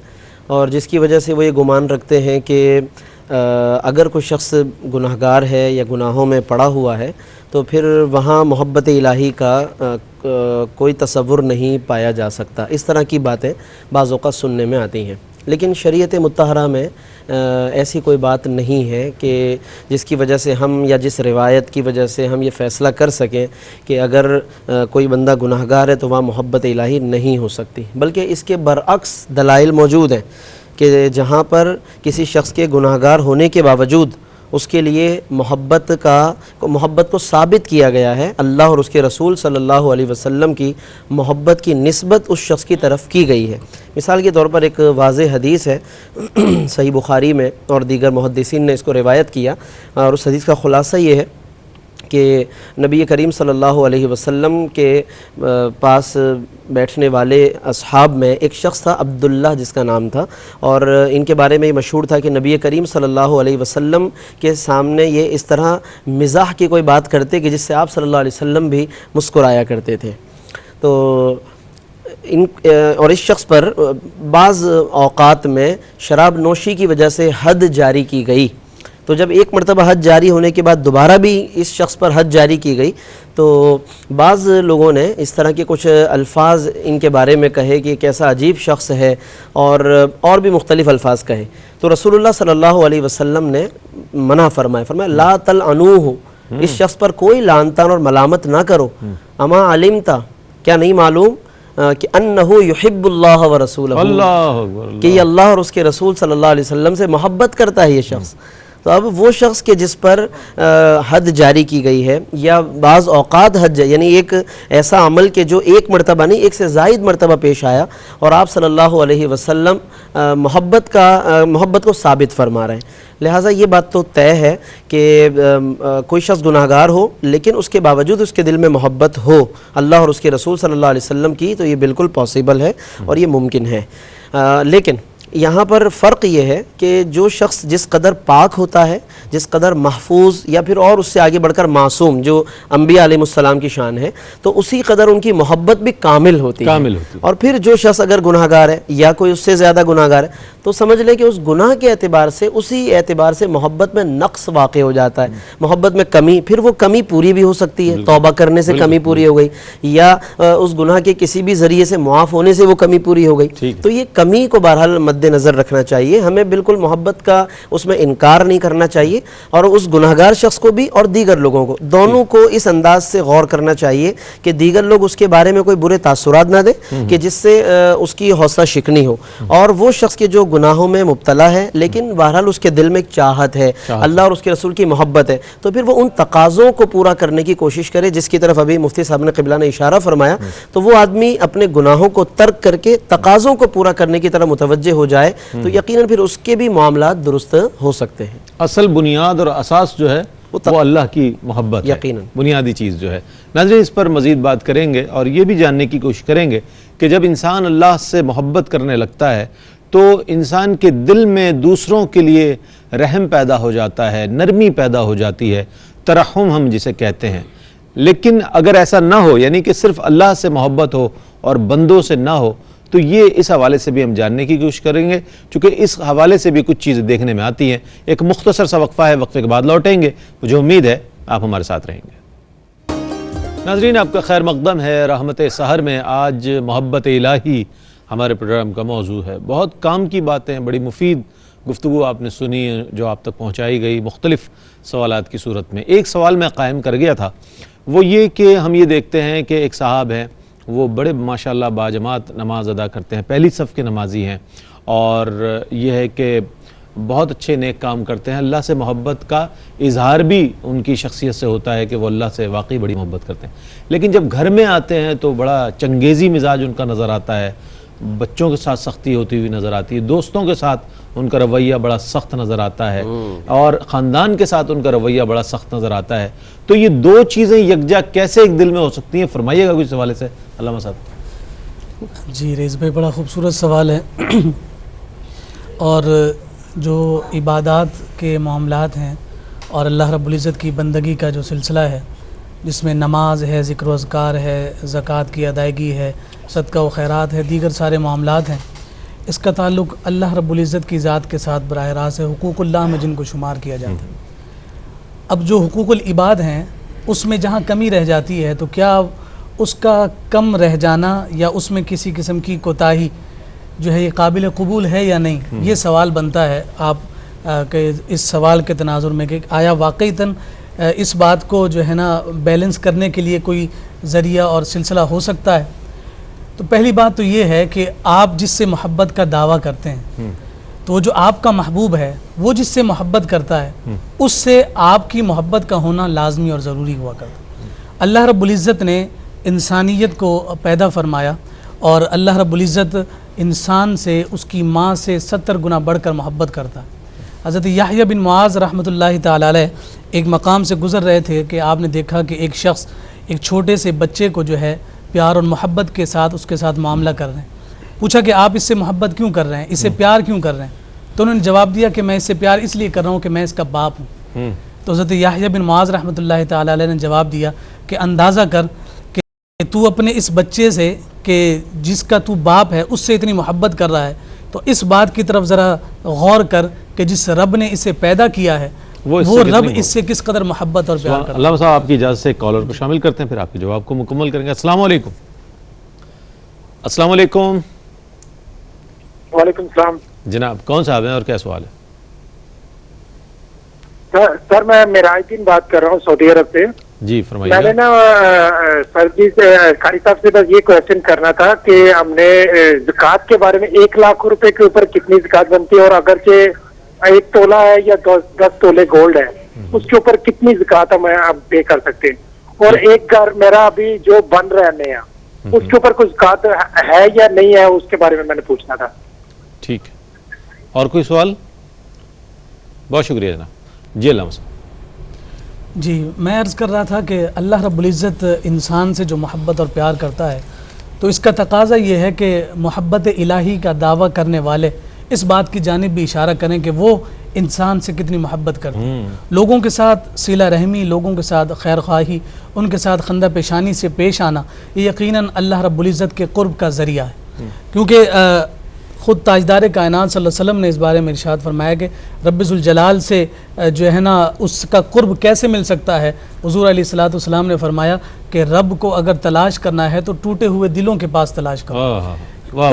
اور جس کی وجہ سے وہ یہ گمان رکھتے ہیں کہ اگر کوئی شخص گناہ گار ہے یا گناہوں میں پڑا ہوا ہے تو پھر وہاں محبت الہی کا کوئی تصور نہیں پایا جا سکتا۔ اس طرح کی باتیں بعض اوقات سننے میں آتی ہیں، لیکن شریعت مطہرہ میں ایسی کوئی بات نہیں ہے کہ جس کی وجہ سے ہم یا جس روایت کی وجہ سے ہم یہ فیصلہ کر سکیں کہ اگر کوئی بندہ گناہ گار ہے تو وہاں محبت الہی نہیں ہو سکتی، بلکہ اس کے برعکس دلائل موجود ہیں کہ جہاں پر کسی شخص کے گناہ گار ہونے کے باوجود اس کے لیے محبت کو ثابت کیا گیا ہے، اللہ اور اس کے رسول صلی اللہ علیہ وسلم کی محبت کی نسبت اس شخص کی طرف کی گئی ہے۔ مثال کے طور پر ایک واضح حدیث ہے صحیح بخاری میں، اور دیگر محدثین نے اس کو روایت کیا، اور اس حدیث کا خلاصہ یہ ہے کہ نبی کریم صلی اللہ علیہ وسلم کے پاس بیٹھنے والے اصحاب میں ایک شخص تھا عبداللہ جس کا نام تھا، اور ان کے بارے میں یہ مشہور تھا کہ نبی کریم صلی اللہ علیہ وسلم کے سامنے یہ اس طرح مزاح کی کوئی بات کرتے کہ جس سے آپ صلی اللہ علیہ وسلم بھی مسکرایا کرتے تھے۔ تو اور اس شخص پر بعض اوقات میں شراب نوشی کی وجہ سے حد جاری کی گئی، تو جب ایک مرتبہ حد جاری ہونے کے بعد دوبارہ بھی اس شخص پر حد جاری کی گئی تو بعض لوگوں نے اس طرح کے کچھ الفاظ ان کے بارے میں کہے کہ کیسا عجیب شخص ہے، اور بھی مختلف الفاظ کہے، تو رسول اللہ صلی اللہ علیہ وسلم نے منع فرمایا لا تلعنوہ، اس شخص پر کوئی لعنتان اور ملامت نہ کرو، اما علمتا، کیا نہیں معلوم کہ انہو یحب اللہ و رسولہ، اللہ اکبر، کہ یہ اللہ اور اس کے رسول صلی اللہ علیہ وسلم سے محبت کرتا ہے یہ شخص. تو اب وہ شخص کے جس پر حد جاری کی گئی ہے، یا بعض اوقات حد یعنی ایک ایسا عمل کہ جو ایک مرتبہ نہیں ایک سے زائد مرتبہ پیش آیا، اور آپ صلی اللہ علیہ وسلم محبت کو ثابت فرما رہے ہیں. لہٰذا یہ بات تو طے ہے کہ کوئی شخص گناہگار ہو لیکن اس کے باوجود اس کے دل میں محبت ہو اللہ اور اس کے رسول صلی اللہ علیہ وسلم کی، تو یہ بالکل پاسبل ہے اور یہ ممکن ہے. لیکن یہاں پر فرق یہ ہے کہ جو شخص جس قدر پاک ہوتا ہے، جس قدر محفوظ یا پھر اور اس سے آگے بڑھ کر معصوم جو انبیاء علیہ السلام کی شان ہے، تو اسی قدر ان کی محبت بھی کامل ہوتی ہے. اور پھر جو شخص اگر گناہگار ہے یا کوئی اس سے زیادہ گناہگار ہے تو سمجھ لے کہ اس گناہ کے اعتبار سے اسی اعتبار سے محبت میں نقص واقع ہو جاتا ہے، محبت میں کمی. پھر وہ کمی پوری بھی ہو سکتی ہے، توبہ کرنے سے کمی پوری ہو گئی، یا اس گناہ کے کسی بھی ذریعے سے معاف ہونے سے وہ کمی پوری ہو گئی. تو یہ کمی کو بہرحال مد نظر رکھنا چاہیے. ہمیں بالکل محبت کا اس میں انکار نہیں کرنا چاہیے، اور اس گناہگار شخص کو بھی اور دیگر لوگوں کو دونوں کو اس انداز سے غور کرنا چاہیے کہ دیگر لوگ اس کے بارے میں کوئی برے تاثرات نہ دیں کہ جس سے اس کی حوصلہ شکنی ہو. اور وہ شخص کے جو گناہوں میں مبتلا ہے لیکن بہرحال اس کے دل میں ایک چاہت ہے، اللہ اور اس کے رسول کی محبت ہے، تو پھر وہ ان تقاضوں کو پورا کرنے کی کوشش کرے جس کی طرف ابھی مفتی صاحب نے قبلہ نے اشارہ فرمایا. تو وہ آدمی اپنے گناہوں کو ترک کر کے تقاضوں کو پورا کرنے کی طرف متوجہ ہو جائے تو یقیناً پھر اس کے بھی معاملات درست ہو سکتے ہیں. اصل بنیاد اور اساس جو ہے وہ اللہ کی محبت ہے، یقیناً بنیادی چیز جو ہے. ناظرین اس پر مزید بات کریں گے اور یہ بھی جاننے کی کوشش کریں گے کہ جب انسان اللہ سے محبت کرنے لگتا ہے تو انسان کے دل میں دوسروں کے لیے رحم پیدا ہو جاتا ہے، نرمی پیدا ہو جاتی ہے، ترحم ہم جسے کہتے ہیں. لیکن اگر ایسا نہ ہو، یعنی کہ صرف اللہ سے محبت ہو اور بندوں سے نہ ہو، تو یہ اس حوالے سے بھی ہم جاننے کی کوشش کریں گے، چونکہ اس حوالے سے بھی کچھ چیزیں دیکھنے میں آتی ہیں. ایک مختصر سا وقفہ ہے، وقفے کے بعد لوٹیں گے. مجھے امید ہے آپ ہمارے ساتھ رہیں گے. ناظرین آپ کا خیر مقدم ہے رحمت سحر میں. آج محبت الہی ہمارے پروگرام کا موضوع ہے. بہت کام کی باتیں، بڑی مفید گفتگو آپ نے سنی جو آپ تک پہنچائی گئی مختلف سوالات کی صورت میں. ایک سوال میں قائم کر گیا تھا، وہ یہ کہ ہم یہ دیکھتے ہیں کہ ایک صاحب ہیں، وہ بڑے ماشاءاللہ باجماعت نماز ادا کرتے ہیں، پہلی صف کے نمازی ہیں، اور یہ ہے کہ بہت اچھے نیک کام کرتے ہیں. اللہ سے محبت کا اظہار بھی ان کی شخصیت سے ہوتا ہے کہ وہ اللہ سے واقعی بڑی محبت کرتے ہیں. لیکن جب گھر میں آتے ہیں تو بڑا چنگیزی مزاج ان کا نظر آتا ہے، بچوں کے ساتھ سختی ہوتی ہوئی نظر آتی ہے، دوستوں کے ساتھ ان کا رویہ بڑا سخت نظر آتا ہے، اور خاندان کے ساتھ ان کا رویہ بڑا سخت نظر آتا ہے. تو یہ دو چیزیں یکجا کیسے ایک دل میں ہو سکتی ہیں؟ فرمائیے گا کچھ حوالے سے علامہ صاحب. جی رئیس بھائی بڑا خوبصورت سوال ہے. اور جو عبادات کے معاملات ہیں اور اللہ رب العزت کی بندگی کا جو سلسلہ ہے، جس میں نماز ہے، ذکر و اذکار ہے، زکوٰۃ کی ادائیگی ہے، صدقہ و خیرات ہے، دیگر سارے معاملات ہیں، اس کا تعلق اللہ رب العزت کی ذات کے ساتھ براہ راست ہے، حقوق اللہ میں جن کو شمار کیا جاتا ہے. اب جو حقوق العباد ہیں اس میں جہاں کمی رہ جاتی ہے تو کیا اس کا کم رہ جانا یا اس میں کسی قسم کی کوتاہی جو ہے یہ قابل قبول ہے یا نہیں؟ یہ سوال بنتا ہے آپ کہ اس سوال کے تناظر میں کہ آیا واقعتاً اس بات کو جو ہے نا بیلنس کرنے کے لیے کوئی ذریعہ اور سلسلہ ہو سکتا ہے؟ تو پہلی بات تو یہ ہے کہ آپ جس سے محبت کا دعویٰ کرتے ہیں تو وہ جو آپ کا محبوب ہے وہ جس سے محبت کرتا ہے اس سے آپ کی محبت کا ہونا لازمی اور ضروری ہوا کرتا ہے. اللہ رب العزت نے انسانیت کو پیدا فرمایا اور اللہ رب العزت انسان سے اس کی ماں سے 70 گنا بڑھ کر محبت کرتا ہے. حضرت یحییٰ بن معاذ رحمۃ اللہ تعالی علیہ ایک مقام سے گزر رہے تھے کہ آپ نے دیکھا کہ ایک شخص ایک چھوٹے سے بچے کو جو ہے پیار اور محبت کے ساتھ اس کے ساتھ معاملہ کر رہے ہیں. پوچھا کہ آپ اس سے محبت کیوں کر رہے ہیں، اس سے پیار کیوں کر رہے ہیں؟ تو انہوں نے جواب دیا کہ میں اس سے پیار اس لیے کر رہا ہوں کہ میں اس کا باپ ہوں. تو حضرت یحییٰ بن معاذ رحمۃ اللہ تعالی علیہ نے جواب دیا کہ اندازہ کر کہ تو اپنے اس بچے سے کہ جس کا تو باپ ہے اس سے اتنی محبت کر رہا ہے، تو اس بات کی طرف ذرا غور کر کہ جس رب نے اسے پیدا کیا ہے وہ رب اس سے کس قدر محبت اور پیار کرتا ہے. علامہ صاحب آپ کی اجازت سے کالر کو شامل کرتے ہیں، پھر آپ کے جواب کو مکمل کریں گے. السلام علیکم. السلام علیکم. وعلیکم السلام جناب کون صاحب ہیں اور کیا سوال ہے؟ سر میں میراج الدین بات کر رہا ہوں سعودی عرب سے. جی میں نے فرمائیے. نا سر جی سے قاری صاحب سے بس یہ کوشچن کرنا تھا کہ ہم نے زکوٰۃ کے بارے میں 1 لاکھ روپے کے اوپر کتنی زکوٰۃ بنتی ہے، اور اگرچہ 1 تولہ ہے یا 10 تولے گولڈ ہے اس کے اوپر کتنی زکوٰۃ ہم پے کر سکتے ہیں؟ اور ایک گھر میرا ابھی جو بن رہا ہے نیا، اس کے اوپر کوئی زکوٰۃ ہے یا نہیں ہے، اس کے بارے میں نے پوچھنا تھا. ٹھیک ہے، اور کوئی سوال؟ بہت شکریہ جناب. جی علامہ صاحب. جی میں عرض کر رہا تھا کہ اللہ رب العزت انسان سے جو محبت اور پیار کرتا ہے تو اس کا تقاضا یہ ہے کہ محبت الہی کا دعویٰ کرنے والے اس بات کی جانب بھی اشارہ کریں کہ وہ انسان سے کتنی محبت کرتے ہیں. لوگوں کے ساتھ صلہ رحمی، لوگوں کے ساتھ خیر خواہی، ان کے ساتھ خندہ پیشانی سے پیش آنا، یہ یقیناً اللہ رب العزت کے قرب کا ذریعہ ہے. کیونکہ خود تاجدار کائنات صلی اللہ علیہ وسلم نے اس بارے میں ارشاد فرمایا کہ رب ذوالجلال سے جو ہے نا اس کا قرب کیسے مل سکتا ہے. حضور علیہ الصلوۃ والسلام نے فرمایا کہ رب کو اگر تلاش کرنا ہے تو ٹوٹے ہوئے دلوں کے پاس تلاش کرو،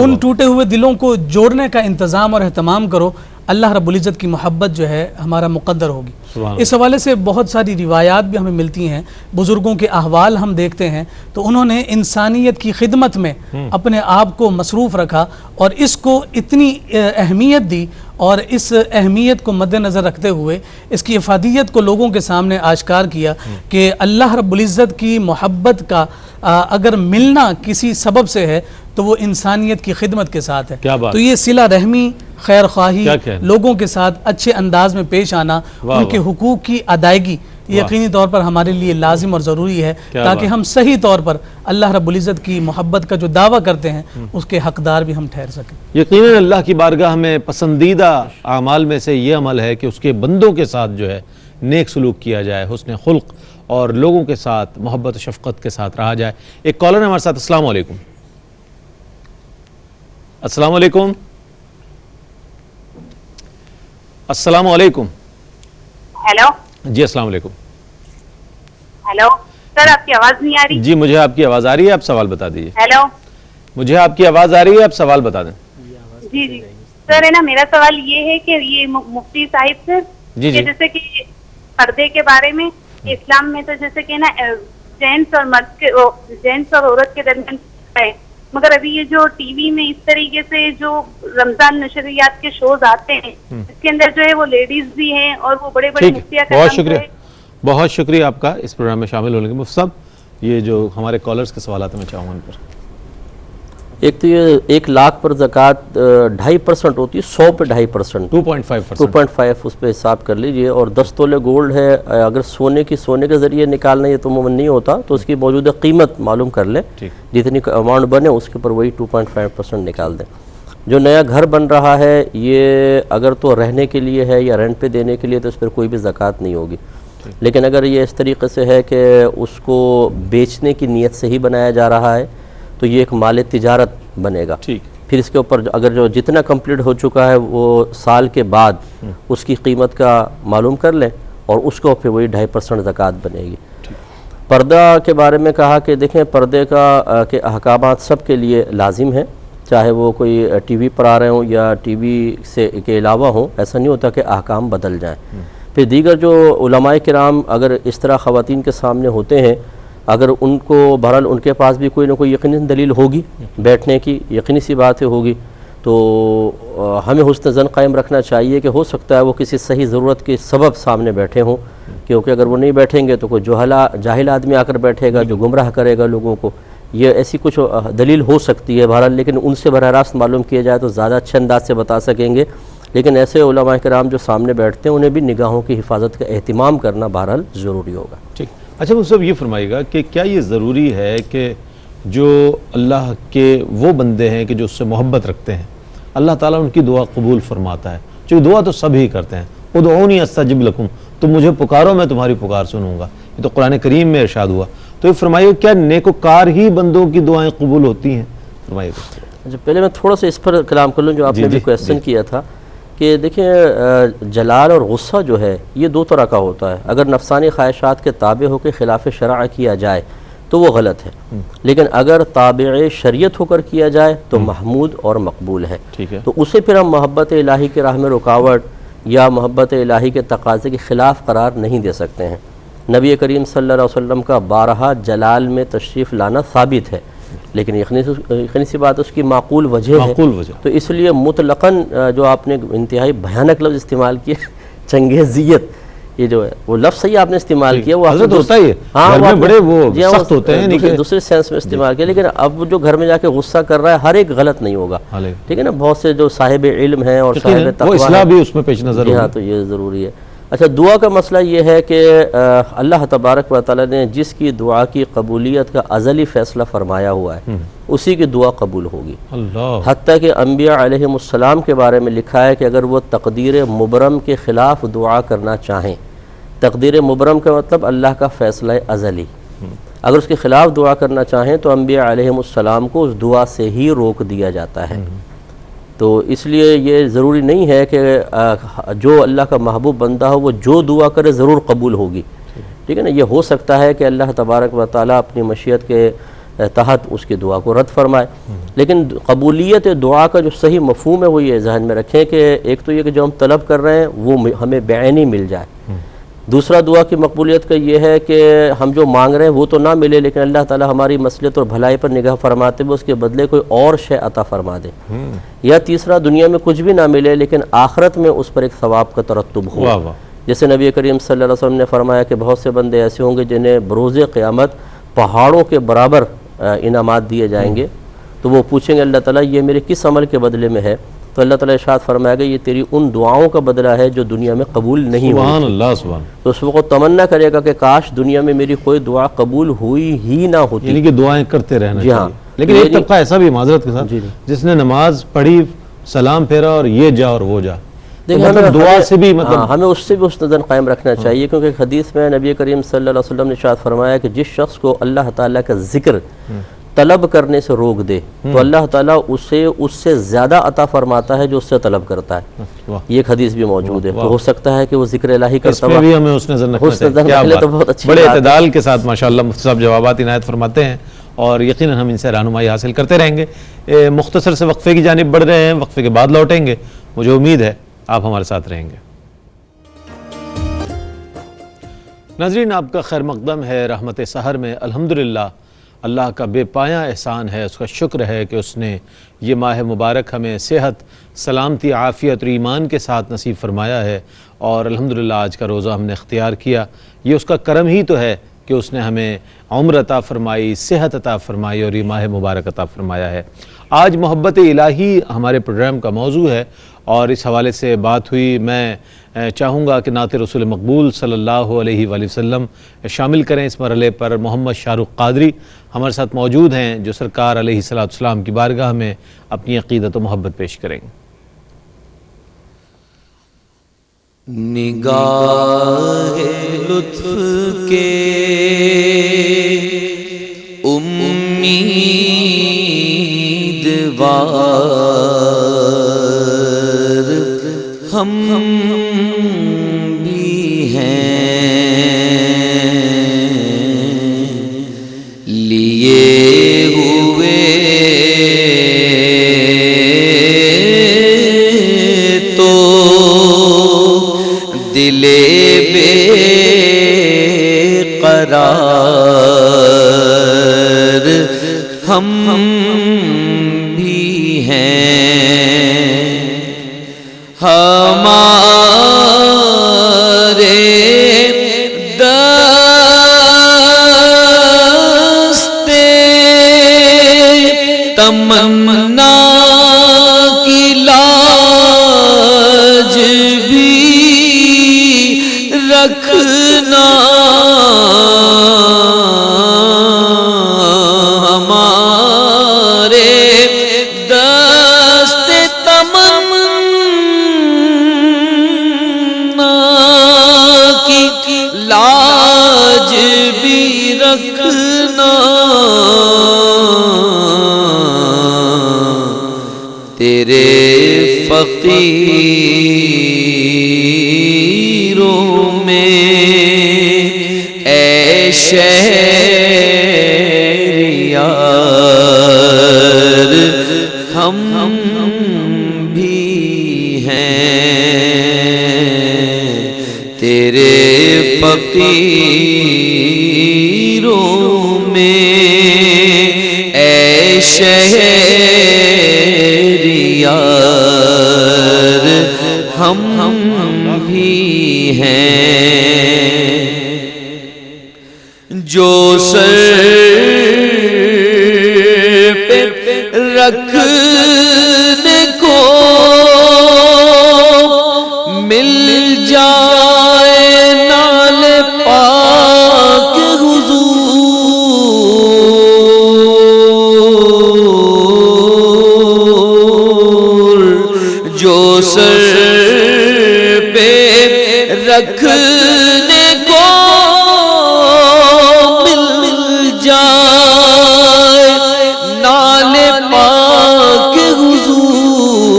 ان ٹوٹے ہوئے دلوں کو جوڑنے کا انتظام اور اہتمام کرو، اللہ رب العزت کی محبت جو ہے ہمارا مقدر ہوگی. اس حوالے سے بہت ساری روایات بھی ہمیں ملتی ہیں، بزرگوں کے احوال ہم دیکھتے ہیں تو انہوں نے انسانیت کی خدمت میں اپنے آپ کو مصروف رکھا اور اس کو اتنی اہمیت دی، اور اس اہمیت کو مد نظر رکھتے ہوئے اس کی افادیت کو لوگوں کے سامنے آشکار کیا کہ اللہ رب العزت کی محبت کا اگر ملنا کسی سبب سے ہے تو وہ انسانیت کی خدمت کے ساتھ ہے. تو یہ صلہ رحمی، خیر خواہی، لوگوں کے ساتھ اچھے انداز میں پیش آنا، ان کے حقوق کی ادائیگی یقینی طور پر ہمارے لیے لازم اور ضروری ہے تاکہ ہم صحیح طور پر اللہ رب العزت کی محبت کا جو دعویٰ کرتے ہیں اس کے حقدار بھی ہم ٹھہر سکیں. یقیناً اللہ کی بارگاہ میں پسندیدہ اعمال میں سے یہ عمل ہے کہ اس کے بندوں کے ساتھ جو ہے نیک سلوک کیا جائے، حسن خلق، اور لوگوں کے ساتھ محبت و شفقت کے ساتھ رہا جائے. ایک کالر ہے ہمارے ساتھ. السلام علیکم. السلام علیکم. السلام علیکم. ہیلو. جی السلام علیکم. ہیلو سر، آپ کی آواز نہیں آ رہی؟ جی مجھے آپ کی آواز آ رہی ہے، آپ سوال بتا دیجیے. ہیلو. مجھے آپ کی آواز آ رہی ہے، آپ سوال بتا دیں. جی جی سر، ہے نا میرا سوال یہ ہے کہ یہ مفتی صاحب سے جی کہ جیسے کہ پردے کے بارے میں اسلام میں تو جیسے کہ نا جینٹس اور مرد کے جینٹس اور عورت کے درمیان ہے، مگر ابھی یہ جو ٹی وی میں اس طریقے سے جو رمضان نشریات کے شوز آتے ہیں اس کے اندر جو ہے وہ لیڈیز بھی ہیں اور وہ بڑے بڑے مفتیاں. بہت شکریہ آپ کا اس پروگرام میں شامل ہونے کے. مفتی صاحب یہ جو ہمارے کالرز کے سوالات ہیں میں چاہوں گا ان پر. ایک تو یہ 1 لاکھ پر زکوٰۃ 2.5% ہوتی ہے، 100 پہ 2.5%، 2.5 اس پہ حساب کر لیجئے. اور 10 تولے گولڈ ہے، اگر سونے کے ذریعے نکالنا یہ تو ممکن نہیں ہوتا تو اس کی موجودہ قیمت معلوم کر لیں، جتنی اماؤنٹ بنے اس کے اوپر وہی 2.5% نکال دیں. جو نیا گھر بن رہا ہے یہ اگر تو رہنے کے لیے ہے یا رینٹ پہ دینے کے لیے تو اس پر کوئی بھی زکوٰۃ نہیں ہوگی. لیکن اگر یہ اس طریقے سے ہے کہ اس کو بیچنے کی نیت سے ہی بنایا جا رہا ہے تو یہ ایک مال تجارت بنے گا. پھر اس کے اوپر اگر جو جتنا کمپلیٹ ہو چکا ہے وہ سال کے بعد اس کی قیمت کا معلوم کر لیں اور اس کو پھر وہی 2.5% زکوٰۃ بنے گی. پردہ کے بارے میں کہا کہ دیکھیں پردے کا کے احکامات سب کے لیے لازم ہیں، چاہے وہ کوئی ٹی وی پر آ رہے ہوں یا ٹی وی سے کے علاوہ ہوں. ایسا نہیں ہوتا کہ احکام بدل جائیں. پھر دیگر جو علماء کرام اگر اس طرح خواتین کے سامنے ہوتے ہیں، اگر ان کو بہرحال ان کے پاس بھی کوئی نہ کوئی یقیناً دلیل ہوگی بیٹھنے کی، یقینی سی بات ہے ہوگی، تو ہمیں حسن ظن قائم رکھنا چاہیے کہ ہو سکتا ہے وہ کسی صحیح ضرورت کے سبب سامنے بیٹھے ہوں، کیونکہ اگر وہ نہیں بیٹھیں گے تو کوئی جاہل آدمی آ کر بیٹھے گا جو گمراہ کرے گا لوگوں کو. یہ ایسی کچھ دلیل ہو سکتی ہے بہرحال، لیکن ان سے براہ راست معلوم کیا جائے تو زیادہ اچھے انداز سے بتا سکیں گے. لیکن ایسے علماء کرام جو سامنے بیٹھتے ہیں انہیں بھی نگاہوں کی حفاظت کا اہتمام کرنا بہرحال ضروری ہوگا. ٹھیک. اچھا مجھ سے یہ فرمائیے گا کہ کیا یہ ضروری ہے کہ جو اللہ کے وہ بندے ہیں کہ جو اس سے محبت رکھتے ہیں اللہ تعالیٰ ان کی دعا قبول فرماتا ہے؟ چونکہ دعا تو سب ہی کرتے ہیں، ادعونی استجب لکم، تم مجھے پکارو میں تمہاری پکار سنوں گا، یہ تو قرآن کریم میں ارشاد ہوا. تو یہ فرمائیے کیا نیکوکار ہی بندوں کی دعائیں قبول ہوتی ہیں؟ فرمائیے. اچھا پہلے میں تھوڑا سا اس پر کلام کر لوں جو آپ نے بھی کویسچن کیا تھا کہ دیکھیں جلال اور غصہ جو ہے یہ 2 طرح کا ہوتا ہے. اگر نفسانی خواہشات کے تابع ہو کے خلاف شرع کیا جائے تو وہ غلط ہے، لیکن اگر تابع شریعت ہو کر کیا جائے تو محمود اور مقبول ہے. تو اسے پھر ہم محبت الہی کے راہ میں رکاوٹ یا محبت الہی کے تقاضے کے خلاف قرار نہیں دے سکتے ہیں. نبی کریم صلی اللہ علیہ وسلم کا بارہا جلال میں تشریف لانا ثابت ہے، لیکن یقینی سی بات اس کی معقول وجہ ہے، تو اس لیے مطلقاً جو آپ نے انتہائی بھیانک لفظ استعمال کیا چنگیزیت، یہ جو ہے وہ لفظ صحیح آپ نے استعمال کیا، وہ حضرت ہوتا ہی ہے گھر میں بڑے وہ سخت ہوتے ہیں، دوسرے سینس میں استعمال کیا، لیکن اب جو گھر میں جا کے غصہ کر رہا ہے ہر ایک غلط نہیں ہوگا، ٹھیک ہے نا، بہت سے جو صاحب علم ہیں اور صاحب تقویٰ وہ اصلاح بھی اس میں پیش نظر ہاں، تو یہ ضروری ہے۔ اچھا، دعا کا مسئلہ یہ ہے کہ اللہ تبارک و تعالیٰ نے جس کی دعا کی قبولیت کا ازلی فیصلہ فرمایا ہوا ہے اسی کی دعا قبول ہوگی، حتیٰ کہ انبیاء علیہم السلام کے بارے میں لکھا ہے کہ اگر وہ تقدیر مبرم کے خلاف دعا کرنا چاہیں، تقدیر مبرم کا مطلب اللہ کا فیصلہ ازلی، اگر اس کے خلاف دعا کرنا چاہیں تو انبیاء علیہم السلام کو اس دعا سے ہی روک دیا جاتا ہے۔ تو اس لیے یہ ضروری نہیں ہے کہ جو اللہ کا محبوب بندہ ہو وہ جو دعا کرے ضرور قبول ہوگی، ٹھیک ہے نا، یہ ہو سکتا ہے کہ اللہ تبارک و تعالیٰ اپنی مشیت کے تحت اس کی دعا کو رد فرمائے، لیکن قبولیت دعا کا جو صحیح مفہوم ہے وہ یہ ذہن میں رکھیں کہ ایک تو یہ کہ جو ہم طلب کر رہے ہیں وہ ہمیں بعینی مل جائے، دوسرا دعا کی مقبولیت کا یہ ہے کہ ہم جو مانگ رہے ہیں وہ تو نہ ملے لیکن اللہ تعالیٰ ہماری مصلحت اور بھلائی پر نگاہ فرماتے ہوئے اس کے بدلے کوئی اور شے عطا فرما دے، یا تیسرا دنیا میں کچھ بھی نہ ملے لیکن آخرت میں اس پر ایک ثواب کا ترتب ہو، جیسے نبی کریم صلی اللہ علیہ وسلم نے فرمایا کہ بہت سے بندے ایسے ہوں گے جنہیں بروز قیامت پہاڑوں کے برابر انعامات دیے جائیں گے، تو وہ پوچھیں گے اللہ تعالیٰ یہ میرے کس عمل کے بدلے میں ہے، تو اللہ تعالیٰ ارشاد فرمائے گا یہ تیری ان دعاؤں کا بدلہ ہے جو دنیا میں قبول نہیں ہوئی، سبحان اللہ سبحان، تو اس وقت تمنا کرے گا کہ کاش دنیا میں میری کوئی دعا قبول ہوئی ہی نہ ہوتی، یعنی کہ دعائیں کرتے رہنا جی ہاں، چاہیے، لیکن ایک طبقہ ایسا بھی معذرت کے ساتھ جس نے نماز پڑھی، سلام پھیرا اور یہ جا اور وہ جا، دیکھیں دعا سے بھی مطلب ہمیں اس سے بھی اس نظر قائم رکھنا چاہیے، کیونکہ ایک حدیث میں نبی کریم صلی اللہ علیہ وسلم نے ارشاد فرمایا کہ جس شخص کو اللہ تعالیٰ کا ذکر طلب کرنے سے روک دے تو اللہ تعالیٰ اسے اس سے زیادہ عطا فرماتا ہے جو اس سے طلب کرتا ہے، یہ ایک حدیث بھی موجود ہے، تو ہو سکتا ہے کہ وہ ذکر الہی کرتا ہوا، اس میں بھی ہمیں اس نظر رکھنا چاہیے، تو بہت اچھی بڑے اعتدال کے ساتھ ماشاءاللہ مفتی صاحب جوابات عنایت فرماتے ہیں اور یقیناً ہم ان سے رہنمائی حاصل کرتے رہیں گے۔ مختصر سے وقفے کی جانب بڑھ رہے ہیں، وقفے کے بعد لوٹیں گے، مجھے امید ہے آپ ہمارے ساتھ رہیں گے۔ ناظرین، آپ کا خیر مقدم ہے رحمت سحر میں۔ الحمدللہ اللہ کا بے پایاں احسان ہے، اس کا شکر ہے کہ اس نے یہ ماہ مبارک ہمیں صحت، سلامتی، عافیت اور ایمان کے ساتھ نصیب فرمایا ہے، اور الحمدللہ آج کا روزہ ہم نے اختیار کیا، یہ اس کا کرم ہی تو ہے کہ اس نے ہمیں عمر عطا فرمائی، صحت عطا فرمائی اور یہ ماہ مبارک عطا فرمایا ہے۔ آج محبت الہی ہمارے پروگرام کا موضوع ہے اور اس حوالے سے بات ہوئی، میں چاہوں گا کہ نعت رسول مقبول صلی اللہ علیہ وآلہ وسلم شامل کریں اس مرحلے پر۔ محمد شاہ رخ قادری ہمارے ساتھ موجود ہیں جو سرکار علیہ السلام کی بارگاہ میں اپنی عقیدت و محبت پیش کریں گے۔ نگاہ لطف کے امیدوار ہم بھی ہیں، لیے ہوئے تو دل بے قرار ہم بھی ہیں، ہمارے دستے تمنا کی لاج بھی رکھنا، ہمارے دست تمنا کی لاج بھی رکھنا، تیرے فقیروں میں اے شہریار ہم بھی ہیں، تیرے فقیر تقدیروں میں اے شہریار ہم بھی ہیں، جو سر پہ رکھنے کو مل جائے نال پاک حضور، جو سر پہ رکھنے کو مل جائے نال پاک حضور،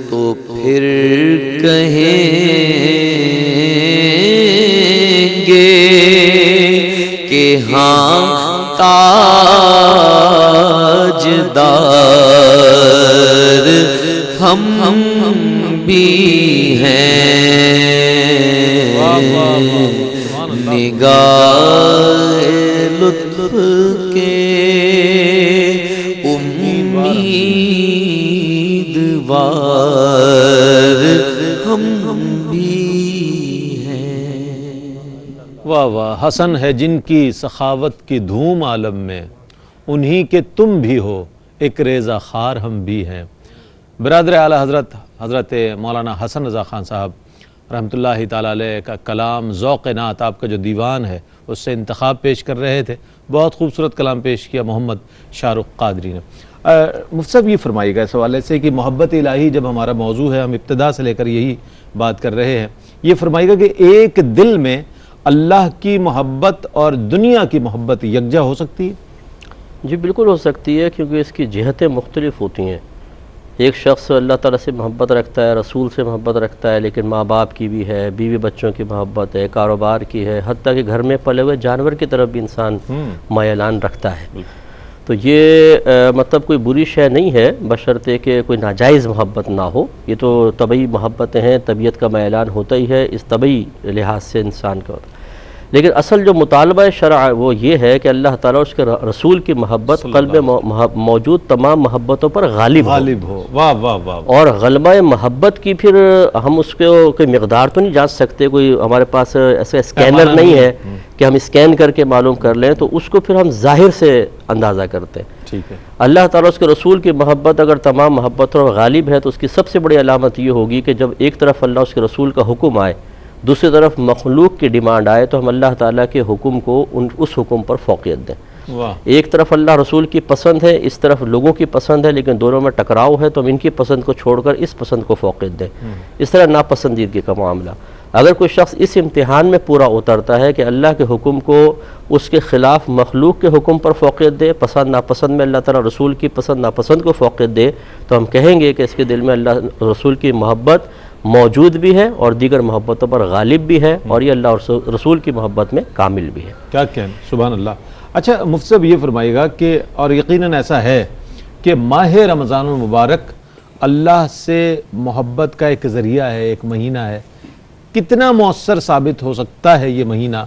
تو پھر کہیں گے کہ ہاں تاجدار ہم بھی ہیں، نگاہ لطف کے امیدوار ہم بھی ہیں۔ واہ واہ، حسن ہے جن کی سخاوت کی دھوم عالم میں، انہی کے تم بھی ہو ایک ریزہ خار ہم بھی ہیں۔ برادر اعلیٰ حضرت مولانا حسن رضا خان صاحب رحمۃ اللہ تعالیٰ علیہ کا کلام ذوق نعت، آپ کا جو دیوان ہے اس سے انتخاب پیش کر رہے تھے، بہت خوبصورت کلام پیش کیا محمد شاہ رخ قادری نے۔ مفتی صاحب یہ فرمائیے گا اس حوالے سے کہ محبت الہی جب ہمارا موضوع ہے، ہم ابتدا سے لے کر یہی بات کر رہے ہیں، یہ فرمائیے گا کہ ایک دل میں اللہ کی محبت اور دنیا کی محبت یکجا ہو سکتی ہے؟ جی بالکل ہو سکتی ہے، کیونکہ اس کی جہتیں مختلف ہوتی ہیں۔ ایک شخص اللہ تعالیٰ سے محبت رکھتا ہے، رسول سے محبت رکھتا ہے، لیکن ماں باپ کی بھی ہے، بیوی بچوں کی محبت ہے، کاروبار کی ہے، حتیٰ کہ گھر میں پلے ہوئے جانور کی طرف بھی انسان میلان رکھتا ہے۔ تو یہ مطلب کوئی بری شے نہیں ہے، بشرطے کہ کوئی ناجائز محبت نہ ہو۔ یہ تو طبعی محبتیں ہیں، طبیعت کا میلان ہوتا ہی ہے اس طبعی لحاظ سے انسان کا۔ لیکن اصل جو مطالبہ شرع وہ یہ ہے کہ اللہ تعالیٰ اس کے رسول کی محبت قلب میں موجود تمام محبتوں پر غالب ہو۔ واہ واہ واہ۔ اور غلبہ محبت کی پھر ہم اس کو کوئی مقدار تو نہیں جان سکتے، کوئی ہمارے پاس ایسا اسکینر نہیں ہے کہ ہم اسکین کر کے معلوم کر لیں، تو اس کو پھر ہم ظاہر سے اندازہ کرتے ہیں۔ ٹھیک ہے، اللہ تعالیٰ اس کے رسول کی محبت اگر تمام محبتوں پر غالب ہے تو اس کی سب سے بڑی علامت یہ ہوگی کہ جب ایک طرف اللہ اس کے رسول کا حکم آئے، دوسری طرف مخلوق کی ڈیمانڈ آئے، تو ہم اللہ تعالیٰ کے حکم کو اس حکم پر فوقیت دیں۔ ایک طرف اللہ رسول کی پسند ہے، اس طرف لوگوں کی پسند ہے، لیکن دونوں میں ٹکراؤ ہے، تو ہم ان کی پسند کو چھوڑ کر اس پسند کو فوقیت دیں۔ اس طرح ناپسندیدگی کا معاملہ، اگر کوئی شخص اس امتحان میں پورا اترتا ہے کہ اللہ کے حکم کو اس کے خلاف مخلوق کے حکم پر فوقیت دے، پسند ناپسند میں اللہ تعالیٰ رسول کی پسند ناپسند کو فوقیت دے، تو ہم کہیں گے کہ اس کے دل میں اللہ رسول کی محبت موجود بھی ہے اور دیگر محبتوں پر غالب بھی ہے، اور یہ اللہ رسول کی محبت میں کامل بھی ہے۔ کیا کہیں، سبحان اللہ۔ اچھا مفتی صاحب یہ فرمائیے گا کہ اور یقیناً ایسا ہے کہ ماہ رمضان المبارک اللہ سے محبت کا ایک ذریعہ ہے، ایک مہینہ ہے، کتنا مؤثر ثابت ہو سکتا ہے یہ مہینہ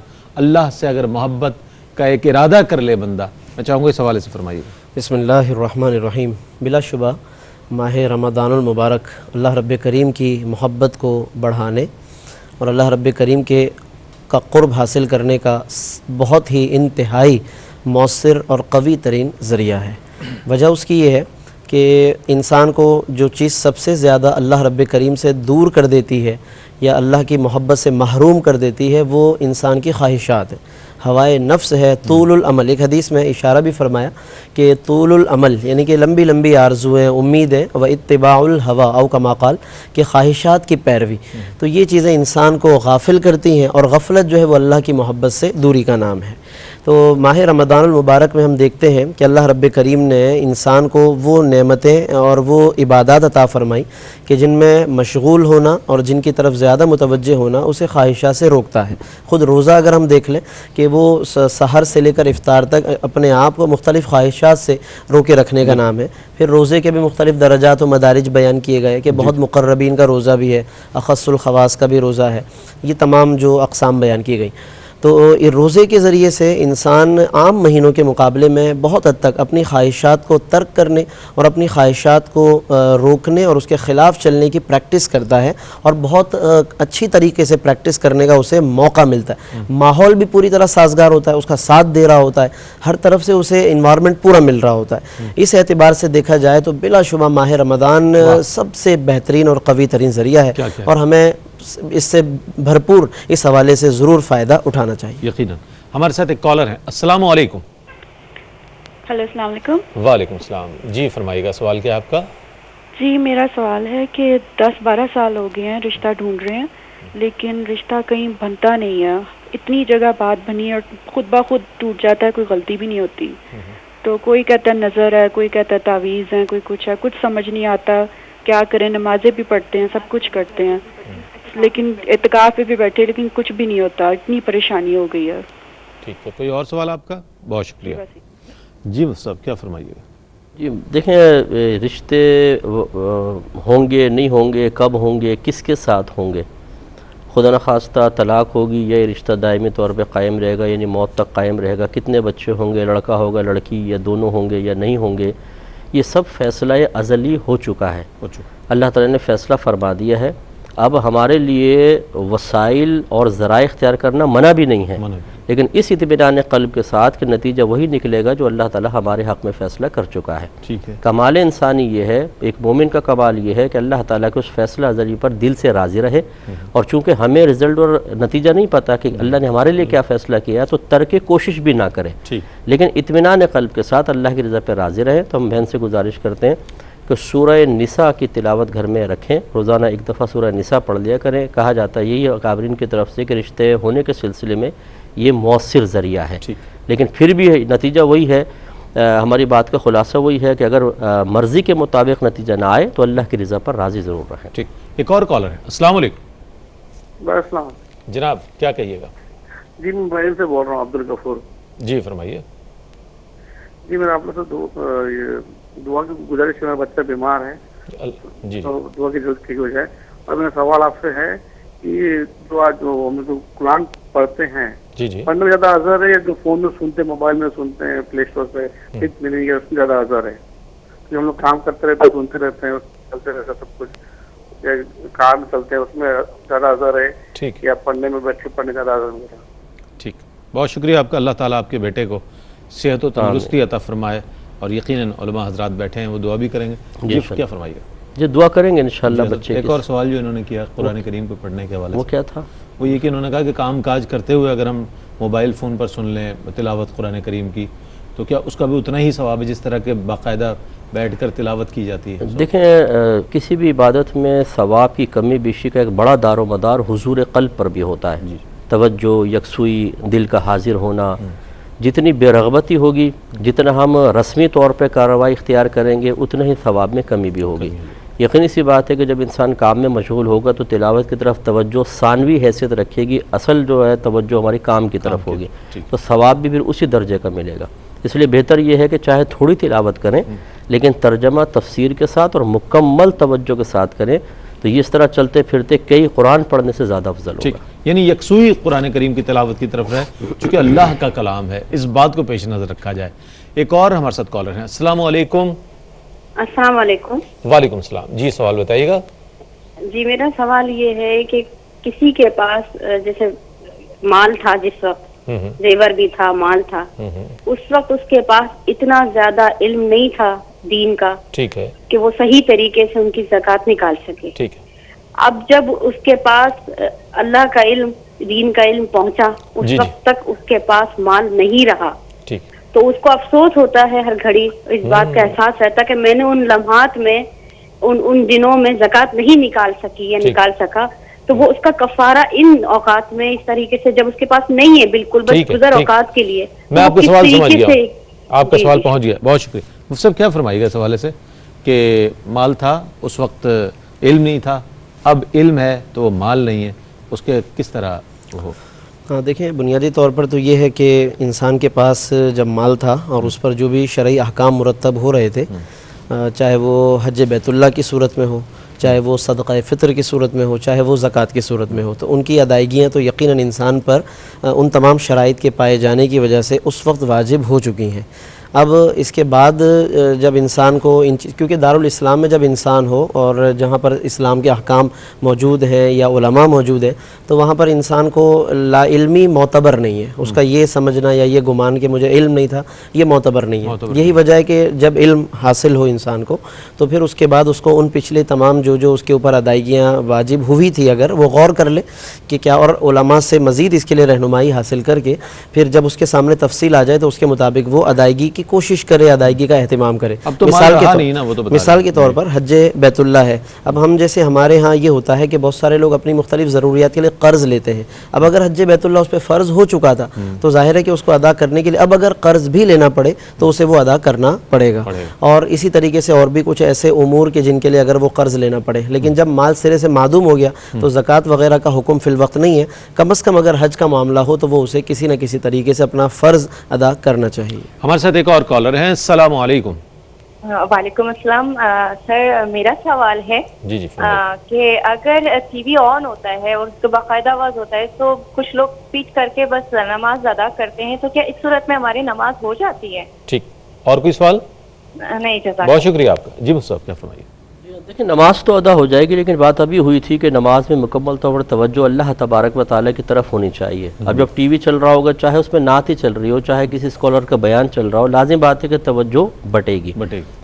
اللہ سے اگر محبت کا ایک ارادہ کر لے بندہ؟ میں چاہوں گا اس حوالے سے فرمائیے گا۔ بسم اللہ الرحمن الرحیم۔ بلا شبہ ماہ رمضان المبارک اللہ رب کریم کی محبت کو بڑھانے اور اللہ رب کریم کا قرب حاصل کرنے کا بہت ہی انتہائی مؤثر اور قوی ترین ذریعہ ہے۔ وجہ اس کی یہ ہے کہ انسان کو جو چیز سب سے زیادہ اللہ رب کریم سے دور کر دیتی ہے یا اللہ کی محبت سے محروم کر دیتی ہے، وہ انسان کی خواہشات ہے، ہوائے نفس ہے، طول العمل۔ ایک حدیث میں اشارہ بھی فرمایا کہ طول العمل یعنی کہ لمبی لمبی آرزویں، امیدیں، و اتباع الہوا او کما قال، کہ خواہشات کی پیروی، تو یہ چیزیں انسان کو غافل کرتی ہیں، اور غفلت جو ہے وہ اللہ کی محبت سے دوری کا نام ہے۔ تو ماہ رمضان المبارک میں ہم دیکھتے ہیں کہ اللہ رب کریم نے انسان کو وہ نعمتیں اور وہ عبادات عطا فرمائی کہ جن میں مشغول ہونا اور جن کی طرف زیادہ متوجہ ہونا اسے خواہشات سے روکتا ہے. خود روزہ اگر ہم دیکھ لیں کہ وہ سحر سے لے کر افطار تک اپنے آپ کو مختلف خواہشات سے روکے رکھنے کا نام ہے. پھر روزے کے بھی مختلف درجات و مدارج بیان کیے گئے کہ بہت مقربین کا روزہ بھی ہے, اخص الخواص کا بھی روزہ ہے, یہ تمام جو اقسام بیان کی گئی. تو یہ روزے کے ذریعے سے انسان عام مہینوں کے مقابلے میں بہت حد تک اپنی خواہشات کو ترک کرنے اور اپنی خواہشات کو روکنے اور اس کے خلاف چلنے کی پریکٹس کرتا ہے, اور بہت اچھی طریقے سے پریکٹس کرنے کا اسے موقع ملتا ہے. ماحول بھی پوری طرح سازگار ہوتا ہے, اس کا ساتھ دے رہا ہوتا ہے, ہر طرف سے اسے انوائرمنٹ پورا مل رہا ہوتا ہے. اس اعتبار سے دیکھا جائے تو بلا شبہ ماہ رمضان سب سے بہترین اور قوی ترین ذریعہ ہے, اور ہمیں اس سے بھرپور اس حوالے سے ضرور فائدہ اٹھانا چاہیے. یقیناً. ہمارے ساتھ ایک کالر ہیں. السلام علیکم. ہیلو السلام علیکم. وعلیکم السلام. جی فرمائیے گا, سوال کیا آپ کا؟ جی میرا سوال ہے کہ 10-12 سال ہو گئے ہیں رشتہ ڈھونڈ رہے ہیں, لیکن رشتہ کہیں بنتا نہیں ہے. اتنی جگہ بات بنی اور خود بخود ٹوٹ جاتا ہے, کوئی غلطی بھی نہیں ہوتی. تو کوئی کہتا ہے نظر ہے, کوئی کہتا ہے تعویذ ہے, کوئی کچھ ہے, کچھ سمجھ نہیں آتا کیا کریں. نمازیں بھی پڑھتے ہیں, سب کچھ کرتے ہیں, لیکن اعتکاف پہ بھی بیٹھے لیکن کچھ بھی نہیں ہوتا. اتنی پریشانی ہو گئی ہے. ٹھیک ہے, کوئی اور سوال آپ کا؟ بہت شکریہ. جی صاحب کیا فرمائیے گا؟ جی دیکھیں, رشتے ہوں گے نہیں ہوں گے, کب ہوں گے, کس کے ساتھ ہوں گے. خدا نخواستہ طلاق ہوگی یا یہ رشتہ دائمی طور پہ قائم رہے گا, یعنی موت تک قائم رہے گا, کتنے بچے ہوں گے, لڑکا ہوگا لڑکی, یا دونوں ہوں گے یا نہیں ہوں گے, یہ سب فیصلہ ازلی ہو چکا ہے. اللہ تعالیٰ نے فیصلہ فرما دیا ہے. اب ہمارے لیے وسائل اور ذرائع اختیار کرنا منع بھی نہیں ہے, لیکن اس اطمینان قلب کے ساتھ کہ نتیجہ وہی نکلے گا جو اللہ تعالیٰ ہمارے حق میں فیصلہ کر چکا ہے. کمال انسانی یہ ہے, ایک مومن کا کمال یہ ہے کہ اللہ تعالیٰ کے اس فیصلہ ازلی پر دل سے راضی رہے, اور چونکہ ہمیں رزلٹ اور نتیجہ نہیں پتا کہ اللہ نے ہمارے لیے کیا فیصلہ کیا ہے, تو ترک کوشش بھی نہ کرے, لیکن اطمینان قلب کے ساتھ اللہ کی رضا پہ راضی رہے. تو ہم بہن سے گزارش کرتے ہیں کہ سورہ نساء کی تلاوت گھر میں رکھیں, روزانہ ایک دفعہ سورہ نساء پڑھ لیا کریں. کہا جاتا ہے یہی اکابرین کی طرف سے کہ رشتے ہونے کے سلسلے میں یہ مؤثر ذریعہ ہے. لیکن پھر بھی نتیجہ وہی ہے, ہماری بات کا خلاصہ وہی ہے کہ اگر مرضی کے مطابق نتیجہ نہ آئے تو اللہ کی رضا پر راضی ضرور رہیں. ٹھیک, ایک اور کالر ہے. السلام علیکم. السلام جناب کیا کہیے گا؟ جی میں موبائل سے بول رہا ہوں, عبد الغفور. جی فرمائیے. جی میں آپ سے دعا کی گزارش ہے, بچہ بیمار ہے, جی تو دعا کی ضرورت کی وجہ ہے. اور میرا سوال آپ سے ہے کہ دعا جو ہم جو قرآن پڑھتے ہیں, پڑھنے میں زیادہ اثر ہے یا جو فون میں سنتے ہیں, موبائل میں سنتے ہیں, پلے اسٹور پہ ہٹ ملیں گے, اس میں زیادہ اثر ہے؟ کہ ہم لوگ کام کرتے رہتے ہیں, سنتے رہتے ہیں, چلتے رہتا سب کچھ, کار میں چلتے ہیں, اس میں زیادہ اثر ہے یا پڑھنے میں بیٹھ کے پڑھنے کا زیادہ اثر ہے؟ ٹھیک, بہت شکریہ آپ کا. اللہ تعالیٰ آپ کے بیٹے کو صحت و تندرستی عطا فرمائے, اور یقیناً علماء حضرات بیٹھے ہیں وہ دعا بھی کریں گے. جی کیا فرمائیے گا؟ جی دعا کریں گے انشاءاللہ بچے. ایک اور سوال جو انہوں نے کیا قرآن کریم کو پڑھنے کے حوالے سے, وہ کیا تھا؟ وہ یہ کہ انہوں نے کہا کہ کام کاج کرتے ہوئے اگر ہم موبائل فون پر سن لیں تلاوت قرآن کریم کی, تو کیا اس کا بھی اتنا ہی ثواب ہے جس طرح کے باقاعدہ بیٹھ کر تلاوت کی جاتی ہے؟ دیکھیں, کسی بھی عبادت میں ثواب کی کمی بیشی کا ایک بڑا دار و مدار حضور قلب پر بھی ہوتا ہے. توجہ, یکسوئی, دل کا حاضر ہونا. جتنی بے رغبتی ہوگی, جتنا ہم رسمی طور پہ کارروائی اختیار کریں گے, اتنا ہی ثواب میں کمی بھی ہوگی. یقینی سی بات ہے کہ جب انسان کام میں مشغول ہوگا تو تلاوت کی طرف توجہ ثانوی حیثیت رکھے گی, اصل جو ہے توجہ ہماری کام کی طرف ہوگی, تو ثواب بھی پھر اسی درجے کا ملے گا. اس لیے بہتر یہ ہے کہ چاہے تھوڑی تلاوت کریں لیکن ترجمہ تفسیر کے ساتھ اور مکمل توجہ کے ساتھ کریں, تو یہ اس طرح چلتے پھرتے کئی قرآن پڑھنے سے زیادہ افضل ہوگا. یعنی یکسوئی قرآن کریم کی تلاوت کی طرف رہے, چونکہ اللہ کا کلام ہے, اس بات کو پیش نظر رکھا جائے. ایک اور ہمارے ساتھ کالر ہیں. السلام علیکم. السلام علیکم. وعلیکم السلام. جی سوال بتائیے گا. جی میرا سوال یہ ہے کہ کسی کے پاس جیسے مال تھا, جس وقت زیور بھی تھا, مال تھا, اس وقت اس کے پاس اتنا زیادہ علم نہیں تھا دین کا, ٹھیک ہے, کہ وہ صحیح طریقے سے ان کی زکوٰۃ نکال سکے. ٹھیک ہے. اب جب اس کے پاس اللہ کا علم, دین کا علم پہنچا, اس وقت تک اس کے پاس مال نہیں رہا, تو اس کو افسوس ہوتا ہے ہر گھڑی, اس بات کا احساس رہتا کہ میں نے ان لمحات میں, ان دنوں میں زکوٰۃ نہیں نکال سکی یا نکال سکا, تو وہ اس کا کفارہ ان اوقات میں اس طریقے سے جب اس کے پاس نہیں ہے بالکل بس گزر اوقات کے لیے. میں آپ کا سوال سمجھ گیا, آپ کا سوال پہنچ گیا, بہت شکریہ. مفتی صاحب کیا فرمائیے گا اس حوالے سے کہ مال تھا اس وقت علم نہیں تھا, اب علم ہے تو وہ مال نہیں ہے, اس کے کس طرح وہ ہو؟ ہاں دیکھیں, بنیادی طور پر تو یہ ہے کہ انسان کے پاس جب مال تھا اور اس پر جو بھی شرعی احکام مرتب ہو رہے تھے, چاہے وہ حج بیت اللہ کی صورت میں ہو, چاہے وہ صدقہ فطر کی صورت میں ہو, چاہے وہ زکوٰۃ کی صورت میں ہو, تو ان کی ادائیگیاں تو یقیناً انسان پر ان تمام شرائط کے پائے جانے کی وجہ سے اس وقت واجب ہو چکی ہیں. اب اس کے بعد جب انسان کو کیونکہ دارالاسلام میں جب انسان ہو اور جہاں پر اسلام کے احکام موجود ہیں یا علماء موجود ہے, تو وہاں پر انسان کو لا علمی معتبر نہیں ہے. اس کا یہ سمجھنا یا یہ گمان کہ مجھے علم نہیں تھا, یہ معتبر نہیں ہے. یہی وجہ ہے کہ جب علم حاصل ہو انسان کو تو پھر اس کے بعد اس کو ان پچھلے تمام جو اس کے اوپر ادائیگیاں واجب ہوئی تھی اگر وہ غور کر لے کہ کیا, اور علماء سے مزید اس کے لیے رہنمائی حاصل کر کے پھر جب اس کے سامنے تفصیل آ جائے تو اس کے مطابق وہ ادائیگی کی کوشش کرے, ادائیگی کا اہتمام کرے. مثال کے طور پر حج بیت اللہ ہے. اب ہم جیسے ہمارے ہاں یہ ہوتا ہے کہ بہت سارے لوگ اپنی مختلف ضروریات کے لیے قرض لیتے ہیں. اب اگر حج بیت اللہ اس پہ فرض ہو چکا تھا تو ظاہر ہے کہ اس کو ادا کرنے کے لیے اب اگر قرض بھی لینا پڑے تو اسے وہ ادا کرنا پڑے گا. اور اسی طریقے سے اور بھی کچھ ایسے امور کے جن کے لیے اگر وہ قرض لینا پڑے, لیکن جب مال سرے سے معدوم ہو گیا تو زکوٰۃ وغیرہ کا حکم فی الوقت نہیں ہے. کم از کم اگر حج کا معاملہ ہو تو وہ اسے کسی نہ کسی طریقے سے اپنا فرض ادا کرنا چاہیے. ہمارے ساتھ ایک اور کالر ہیں. السلام علیکم. وعلیکم السلام. سر میرا سوال ہے کہ اگر ٹی وی آن ہوتا ہے اور اس کو باقاعدہ آواز ہوتا ہے تو کچھ لوگ پیٹ کر کے بس نماز ادا کرتے ہیں, تو کیا اس صورت میں ہماری نماز ہو جاتی ہے؟ ٹھیک, اور کوئی سوال؟ نہیں, جزاک. بہت شکریہ آپ کا. جی مصطفیٰ کیا فرمائیے؟ دیکھیں, نماز تو ادا ہو جائے گی, لیکن بات ابھی ہوئی تھی کہ نماز میں مکمل طور پر توجہ اللہ تبارک و تعالیٰ کی طرف ہونی چاہیے. اب جب ٹی وی چل رہا ہوگا, چاہے اس میں نعت ہی چل رہی ہو, چاہے کسی اسکالر کا بیان چل رہا ہو, لازم بات ہے کہ توجہ بٹے گی.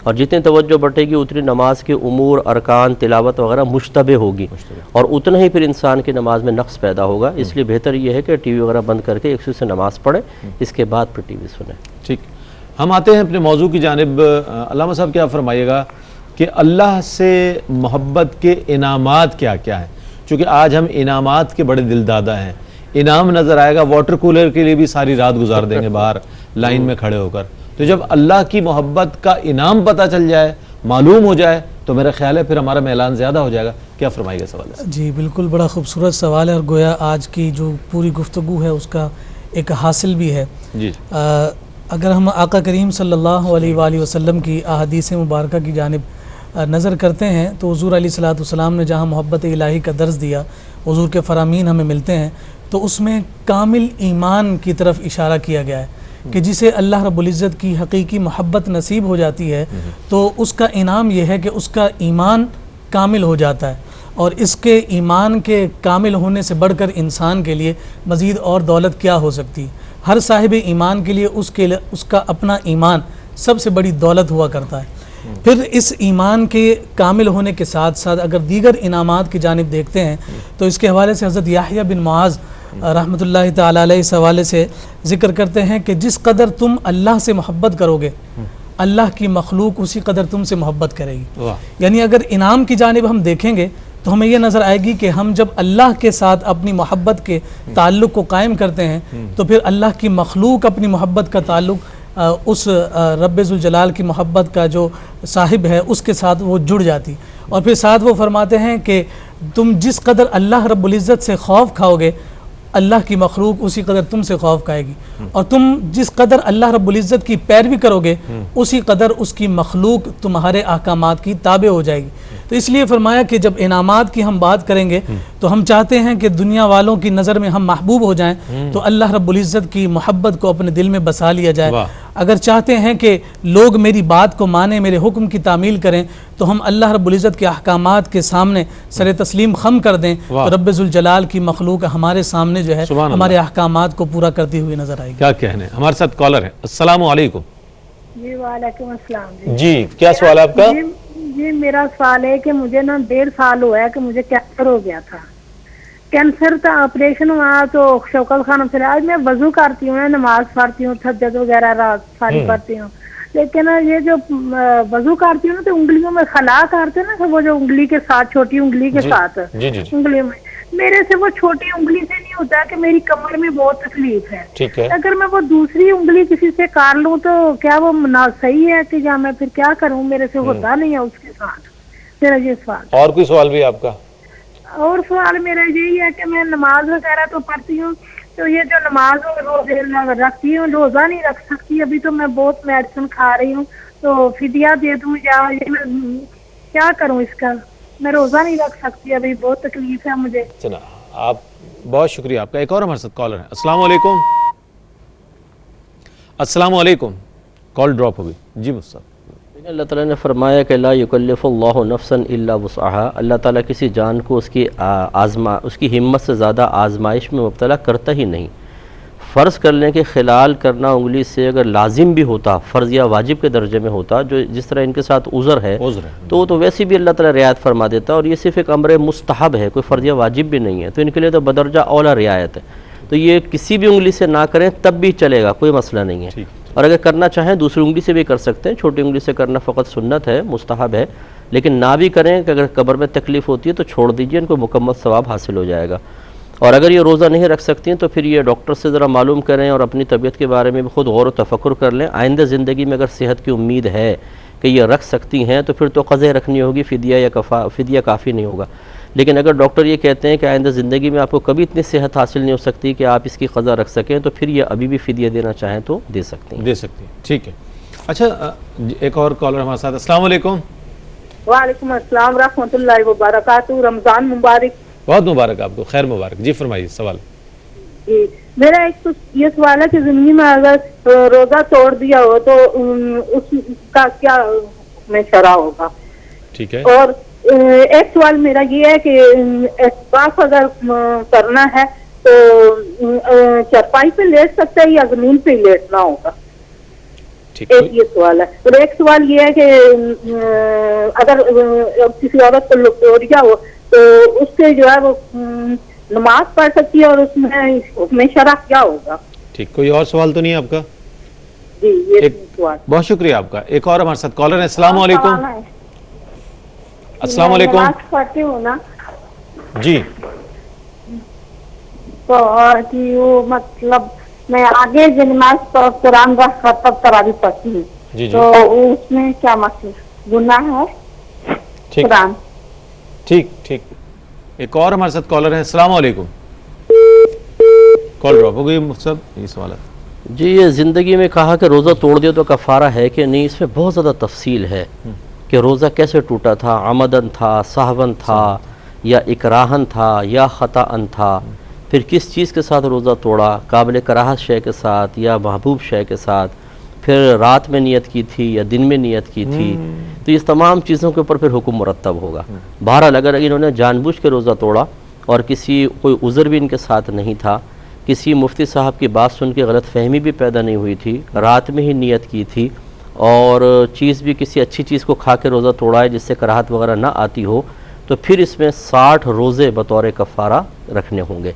اور جتنی توجہ بٹے گی اتنی نماز کے امور, ارکان, تلاوت وغیرہ مشتبہ ہوگی, اور اتنا ہی پھر انسان کی نماز میں نقص پیدا ہوگا. اس لیے بہتر یہ ہے کہ ٹی وی وغیرہ بند کر کے ایک سے نماز پڑھیں, اس کے بعد پھر ٹی وی سنیں. ٹھیک, ہم آتے ہیں اپنے موضوع کی جانب. علامہ صاحب کیا فرمائیے گا کہ اللہ سے محبت کے انعامات کیا کیا ہیں؟ چونکہ آج ہم انعامات کے بڑے دل دادا ہیں. انعام نظر آئے گا, واٹر کولر کے لیے بھی ساری رات گزار دیں گے باہر لائن میں کھڑے ہو کر. تو جب اللہ کی محبت کا انعام پتہ چل جائے, معلوم ہو جائے, تو میرا خیال ہے پھر ہمارا میلان زیادہ ہو جائے گا. کیا فرمائے گا سوال ہے؟ جی بالکل, بڑا خوبصورت سوال ہے, اور گویا آج کی جو پوری گفتگو ہے اس کا ایک حاصل بھی ہے. جی, اگر ہم آقا کریم صلی اللہ علیہ وآلہ وسلم کی احادیث مبارکہ کی جانب نظر کرتے ہیں تو حضور علیہ الصلوۃ والسلام نے جہاں محبت الہی کا درس دیا, حضور کے فرامین ہمیں ملتے ہیں, تو اس میں کامل ایمان کی طرف اشارہ کیا گیا ہے کہ جسے اللہ رب العزت کی حقیقی محبت نصیب ہو جاتی ہے تو اس کا انعام یہ ہے کہ اس کا ایمان کامل ہو جاتا ہے. اور اس کے ایمان کے کامل ہونے سے بڑھ کر انسان کے لیے مزید اور دولت کیا ہو سکتی. ہر صاحب ایمان کے لیے اس کا اپنا ایمان سب سے بڑی دولت ہوا کرتا ہے. پھر اس ایمان کے کامل ہونے کے ساتھ ساتھ اگر دیگر انعامات کی جانب دیکھتے ہیں تو اس کے حوالے سے حضرت یحییٰ بن معاذ رحمۃ اللہ تعالیٰ علیہ اس حوالے سے ذکر کرتے ہیں کہ جس قدر تم اللہ سے محبت کرو گے, اللہ کی مخلوق اسی قدر تم سے محبت کرے گی. یعنی اگر انعام کی جانب ہم دیکھیں گے تو ہمیں یہ نظر آئے گی کہ ہم جب اللہ کے ساتھ اپنی محبت کے تعلق کو قائم کرتے ہیں تو پھر اللہ کی مخلوق اپنی محبت کا تعلق اس رب ذوالجلال کی محبت کا جو صاحب ہے اس کے ساتھ وہ جڑ جاتی. اور پھر ساتھ وہ فرماتے ہیں کہ تم جس قدر اللہ رب العزت سے خوف کھاؤ گے, اللہ کی مخلوق اسی قدر تم سے خوف کھائے گی, اور تم جس قدر اللہ رب العزت کی پیروی کرو گے اسی قدر اس کی مخلوق تمہارے احکامات کی تابع ہو جائے گی. تو اس لیے فرمایا کہ جب انعامات کی ہم بات کریں گے تو ہم چاہتے ہیں کہ دنیا والوں کی نظر میں ہم محبوب ہو جائیں تو اللہ رب العزت کی محبت کو اپنے دل میں بسا لیا جائے. اگر چاہتے ہیں کہ لوگ میری بات کو مانیں, میرے حکم کی تعمیل کریں, تو ہم اللہ رب العزت کے احکامات کے سامنے سر تسلیم خم کر دیں تو رب ذوالجلال کی مخلوق ہمارے سامنے جو ہے ہمارے احکامات کو پورا کرتی ہوئی نظر آئے گی. کیا کہنے. ہمارے ساتھ کالر ہے. السلام علیکم. جی وعلیکم السلام. جی کیا سوال ہے آپ کا؟ جی میرا سوال ہے کہ مجھے نا 1.5 سال ہوا ہے کہ مجھے کینسر ہو گیا تھا. کینسر کا آپریشن ہوا تو شوکت خانم سے آج میں وضو کرتی ہوں, نماز پڑھتی ہوں, تہجد وغیرہ رات ساری پڑھتی ہوں, لیکن یہ جو وضو کرتی ہوں نا تو انگلیوں میں خلا کرتے ہیں نا, وہ جو انگلی کے ساتھ چھوٹی انگلی کے ساتھ انگلی میں, میرے سے وہ چھوٹی انگلی سے نہیں ہوتا کہ میری کمر میں بہت تکلیف ہے. ٹھیک ہے. اگر میں وہ دوسری انگلی کسی سے کاٹ لوں تو کیا وہ صحیح ہے کہ یا میں پھر کیا کروں؟ میرے سے ہوتا نہیں ہے اس کے ساتھ. میرا یہ سوال. اور کوئی سوال بھی آپ کا؟ اور سوال میرا یہی ہے کہ میں نماز وغیرہ تو پڑھتی ہوں، تو یہ جو نماز اور روزے رکھتی ہوں، روزہ نہیں رکھ سکتی. ابھی تو میں بہت میڈیسن کھا رہی ہوں، تو فدیہ دے دوں یا کیا کروں اس کا؟ میں روزہ نہیں رکھ سکتی، ابھی بہت تکلیف ہے مجھے. چلا آپ بہت شکریہ آپ کا. ایک اور ہمارے ساتھ کالر ہے. السلام علیکم. السلام علیکم. کال ڈراپ ہو گئی. جی مصطفیٰ. اللہ تعالیٰ نے فرمایا کہ لا یکلف اللہ نفسا الا وسعها. اللہ تعالیٰ کسی جان کو اس کی ہمت سے زیادہ آزمائش میں مبتلا کرتا ہی نہیں. فرض کر لیں کہ خلال کرنا انگلی سے اگر لازم بھی ہوتا، فرض یا واجب کے درجے میں ہوتا، جو جس طرح ان کے ساتھ عذر ہے تو وہ تو ویسے بھی اللہ تعالیٰ رعایت فرما دیتا، اور یہ صرف ایک امر مستحب ہے، کوئی فرض یا واجب بھی نہیں ہے، تو ان کے لیے تو بدرجہ اولا رعایت ہے. تو یہ کسی بھی انگلی سے نہ کریں تب بھی چلے گا، کوئی مسئلہ نہیں ہے. اور اگر کرنا چاہیں دوسری انگلی سے بھی کر سکتے ہیں. چھوٹی انگلی سے کرنا فقط سنت ہے، مستحب ہے، لیکن نہ بھی کریں کہ اگر قبر میں تکلیف ہوتی ہے تو چھوڑ دیجئے، ان کو مکمل ثواب حاصل ہو جائے گا. اور اگر یہ روزہ نہیں رکھ سکتی ہیں تو پھر یہ ڈاکٹر سے ذرا معلوم کریں اور اپنی طبیعت کے بارے میں بھی خود غور و تفکر کر لیں. آئندہ زندگی میں اگر صحت کی امید ہے کہ یہ رکھ سکتی ہیں تو پھر تو قضا رکھنی ہوگی، فدیہ کافی نہیں ہوگا. لیکن اگر ڈاکٹر یہ کہتے ہیں کہ آئندہ زندگی میں آپ کو کبھی اتنی صحت حاصل نہیں ہو سکتی کہ آپ اس کی قضا رکھ سکیں تو پھر یہ ابھی بھی فدیہ دینا چاہیں تو دے سکتے ہیں. ٹھیک ہے. اچھا ایک اور کالر ہمارے ساتھ. السلام علیکم. وعلیکم السلام ورحمۃ اللہ وبرکاتہ. رمضان مبارک. بہت مبارک آپ کو. خیر مبارک. جی فرمائیے سوال. جی میرا ایک تو یہ سوال ہے کہ زندگی میں اگر روزہ توڑ دیا ہو تو اس کا کیا میں شرع ہوگا؟ ٹھیک ہے. اور ایک سوال میرا یہ ہے کہ اعتکاف اگر کرنا ہے تو چرپائی پہ لیٹ سکتا ہے یا زمین پہ لیٹنا ہوگا؟ ایک یہ سوال ہے. اور ایک سوال یہ ہے کہ اگر کسی عورت کو لوٹوریا ہو تو اس سے جو ہے وہ نماز پڑھ سکتی ہے اور اس میں شرع کیا ہوگا؟ ٹھیک. کوئی اور سوال تو نہیں آپ کا؟ جی یہ سوال. بہت شکریہ آپ کا. ایک اور ہمارے ساتھ کالر ہے. السلام علیکم. السلام علیکم. نماز پڑھتی ہوں نا جی تو وہ مطلب میں آگے جو نماز قرآن کا تراویح پڑھتی ہوں تو اس میں کیا مطلب گناہ ہے؟ قرآن. ٹھیک. ایک اور ہمارے ساتھ کالر ہیں. السلام علیکم. کال ڈراپ ہو گئی. صاحب یہ سوال ہے. جی یہ زندگی میں کہا کہ روزہ توڑ دیا تو کفارہ ہے کہ نہیں، اس میں بہت زیادہ تفصیل ہے کہ روزہ کیسے ٹوٹا تھا، عمدن تھا، سہون تھا، یا اکراہن تھا، یا خطاً تھا، پھر کس چیز کے ساتھ روزہ توڑا، قابل کراہت شے کے ساتھ یا محبوب شے کے ساتھ، پھر رات میں نیت کی تھی یا دن میں نیت کی تھی. تو اس تمام چیزوں کے اوپر پھر حکم مرتب ہوگا. بہرحال اگر انہوں نے جان بوجھ کے روزہ توڑا اور کوئی عذر بھی ان کے ساتھ نہیں تھا، کسی مفتی صاحب کی بات سن کے غلط فہمی بھی پیدا نہیں ہوئی تھی، رات میں ہی نیت کی تھی، اور چیز بھی کسی اچھی چیز کو کھا کے روزہ توڑا ہے جس سے کراہت وغیرہ نہ آتی ہو، تو پھر اس میں 60 روزے بطور کفارہ رکھنے ہوں گے.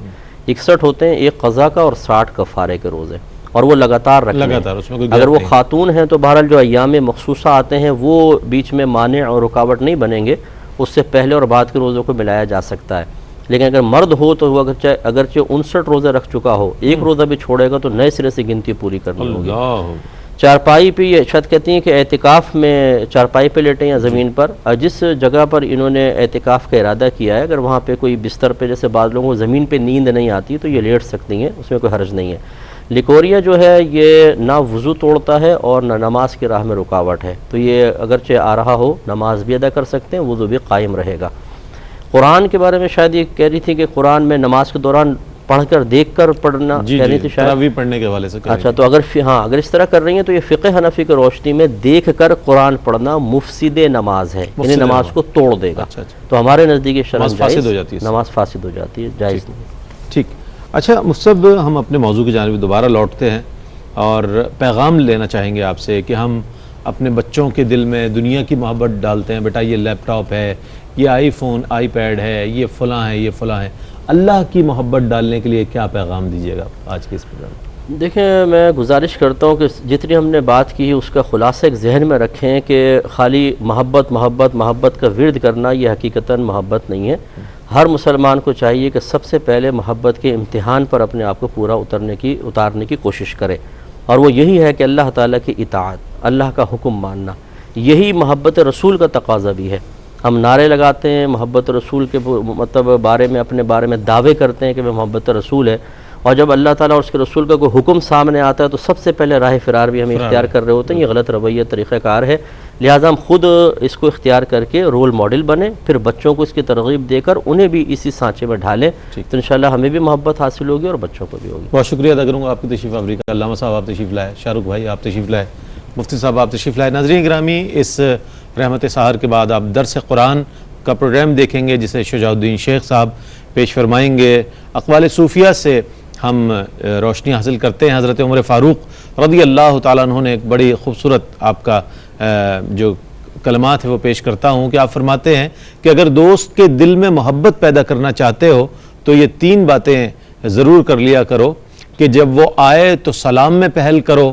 61 ہوتے ہیں ایک قضا کا اور 60 کفارے کے روزے، اور وہ لگاتار رکھنے ہیں. اگر وہ خاتون ہیں تو بہرحال جو ایام مخصوصہ آتے ہیں وہ بیچ میں مانع اور رکاوٹ نہیں بنیں گے، اس سے پہلے اور بعد کے روزوں کو ملایا جا سکتا ہے. لیکن اگر مرد ہو تو وہ اگرچہ 59 روزے رکھ چکا ہو، ایک روزہ بھی چھوڑے گا تو نئے سرے سے گنتی پوری کرنی ہوگی. چارپائی پہ یہ شاید کہتی ہیں کہ اعتکاف میں چارپائی پہ لیٹیں یا زمین پر، جس جگہ پر انہوں نے اعتکاف کا ارادہ کیا ہے اگر وہاں پہ کوئی بستر پہ، جیسے بعض لوگوں کو زمین پہ نیند نہیں آتی تو یہ لیٹ سکتی ہیں، اس میں کوئی حرج نہیں ہے. لیکوریا جو ہے یہ نہ وضو توڑتا ہے اور نہ نماز کی راہ میں رکاوٹ ہے، تو یہ اگرچہ آ رہا ہو نماز بھی ادا کر سکتے ہیں، وضو بھی قائم رہے گا. قرآن کے بارے میں شاید یہ کہہ رہی تھی کہ قرآن میں نماز کے دوران پڑھ کر دیکھ کر پڑھنا کہہ رہی تھی شاید، تراویح پڑھنے کے حوالے سے. اچھا تو اگر اس طرح کر رہی ہیں تو یہ فقہ حنفی کی روشنی میں دیکھ کر قرآن پڑھنا مفسد نماز ہے، یعنی نماز کو توڑ دے گا. تو ہمارے نزدیک شرعاً نماز فاسد ہو جاتی ہے، جائز نہیں. ٹھیک. اچھا مصب ہم اپنے موضوع کی جانب دوبارہ لوٹتے ہیں اور پیغام لینا چاہیں گے آپ سے کہ ہم اپنے بچوں کے دل میں دنیا کی محبت ڈالتے ہیں. بیٹا یہ لیپ ٹاپ ہے، یہ آئی فون آئی پیڈ ہے، یہ فلاں ہے، یہ فلاں ہے. اللہ کی محبت ڈالنے کے لیے کیا پیغام دیجیے گا آج کے اس پروگرام میں؟ دیکھیں میں گزارش کرتا ہوں کہ جتنی ہم نے بات کی اس کا خلاصہ ایک ذہن میں رکھیں کہ خالی محبت کا ورد کرنا یہ حقیقتاً محبت نہیں ہے. ہر مسلمان کو چاہیے کہ سب سے پہلے محبت کے امتحان پر اپنے آپ کو پورا اتارنے کی کوشش کرے، اور وہ یہی ہے کہ اللہ تعالیٰ کی اطاعت، اللہ کا حکم ماننا، یہی محبت رسول کا تقاضا بھی ہے۔ ہم نعرے لگاتے ہیں محبت رسول کے بارے میں، اپنے بارے میں دعوے کرتے ہیں کہ وہ محبت رسول ہے، اور جب اللہ تعالیٰ اور اس کے رسول کا کوئی حکم سامنے آتا ہے تو سب سے پہلے راہ فرار بھی ہم اختیار کر رہے ہوتے ہیں۔ یہ غلط رویہ طریقہ کار ہے، لہٰذا ہم خود اس کو اختیار کر کے رول ماڈل بنیں، پھر بچوں کو اس کی ترغیب دے کر انہیں بھی اسی سانچے میں ڈھالیں، تو انشاءاللہ ہمیں بھی محبت حاصل ہوگی اور بچوں کو بھی ہوگی۔ بہت شکریہ ادا کروں گا آپ کی تشریف آوری کا۔ علامہ صاحب آپ تشریف لائے، شاہ رخ بھائی آپ تشریف لائے، مفتی صاحب آپ تشریف لائے۔ ناظرین گرامی، اس رحمت سحر کے بعد آپ درس قرآن کا پروگرام دیکھیں گے جسے شجاع الدین شیخ صاحب پیش فرمائیں گے۔ اقوال صوفیہ سے ہم روشنی حاصل کرتے ہیں۔ حضرت عمر فاروق رضی اللہ تعالیٰ عنہ نے ایک بڑی خوبصورت آپ کا جو کلمات ہے وہ پیش کرتا ہوں کہ آپ فرماتے ہیں کہ اگر دوست کے دل میں محبت پیدا کرنا چاہتے ہو تو یہ 3 باتیں ضرور کر لیا کرو کہ جب وہ آئے تو سلام میں پہل کرو،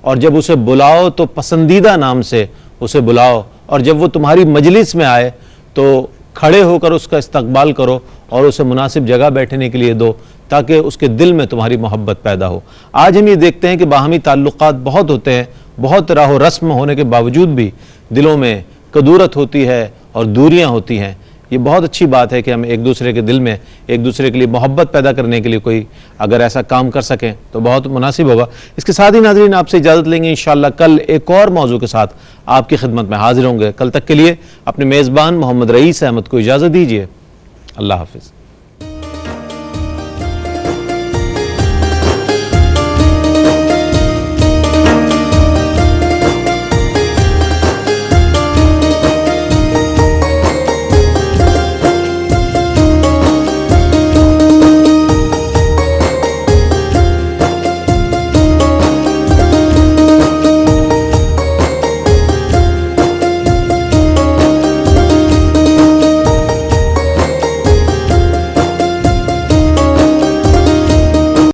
اور جب اسے بلاؤ تو پسندیدہ نام سے اسے بلاؤ، اور جب وہ تمہاری مجلس میں آئے تو کھڑے ہو کر اس کا استقبال کرو اور اسے مناسب جگہ بیٹھنے کے لیے دو تاکہ اس کے دل میں تمہاری محبت پیدا ہو۔ آج ہم یہ دیکھتے ہیں کہ باہمی تعلقات بہت ہوتے ہیں، بہت راہ و رسم ہونے کے باوجود بھی دلوں میں کدورت ہوتی ہے اور دوریاں ہوتی ہیں۔ یہ بہت اچھی بات ہے کہ ہم ایک دوسرے کے دل میں ایک دوسرے کے لیے محبت پیدا کرنے کے لیے کوئی اگر ایسا کام کر سکیں تو بہت مناسب ہوگا۔ اس کے ساتھ ہی ناظرین آپ سے اجازت لیں گے، انشاءاللہ کل ایک اور موضوع کے ساتھ آپ کی خدمت میں حاضر ہوں گے۔ کل تک کے لیے اپنے میزبان محمد رئیس احمد کو اجازت دیجیے۔ اللہ حافظ۔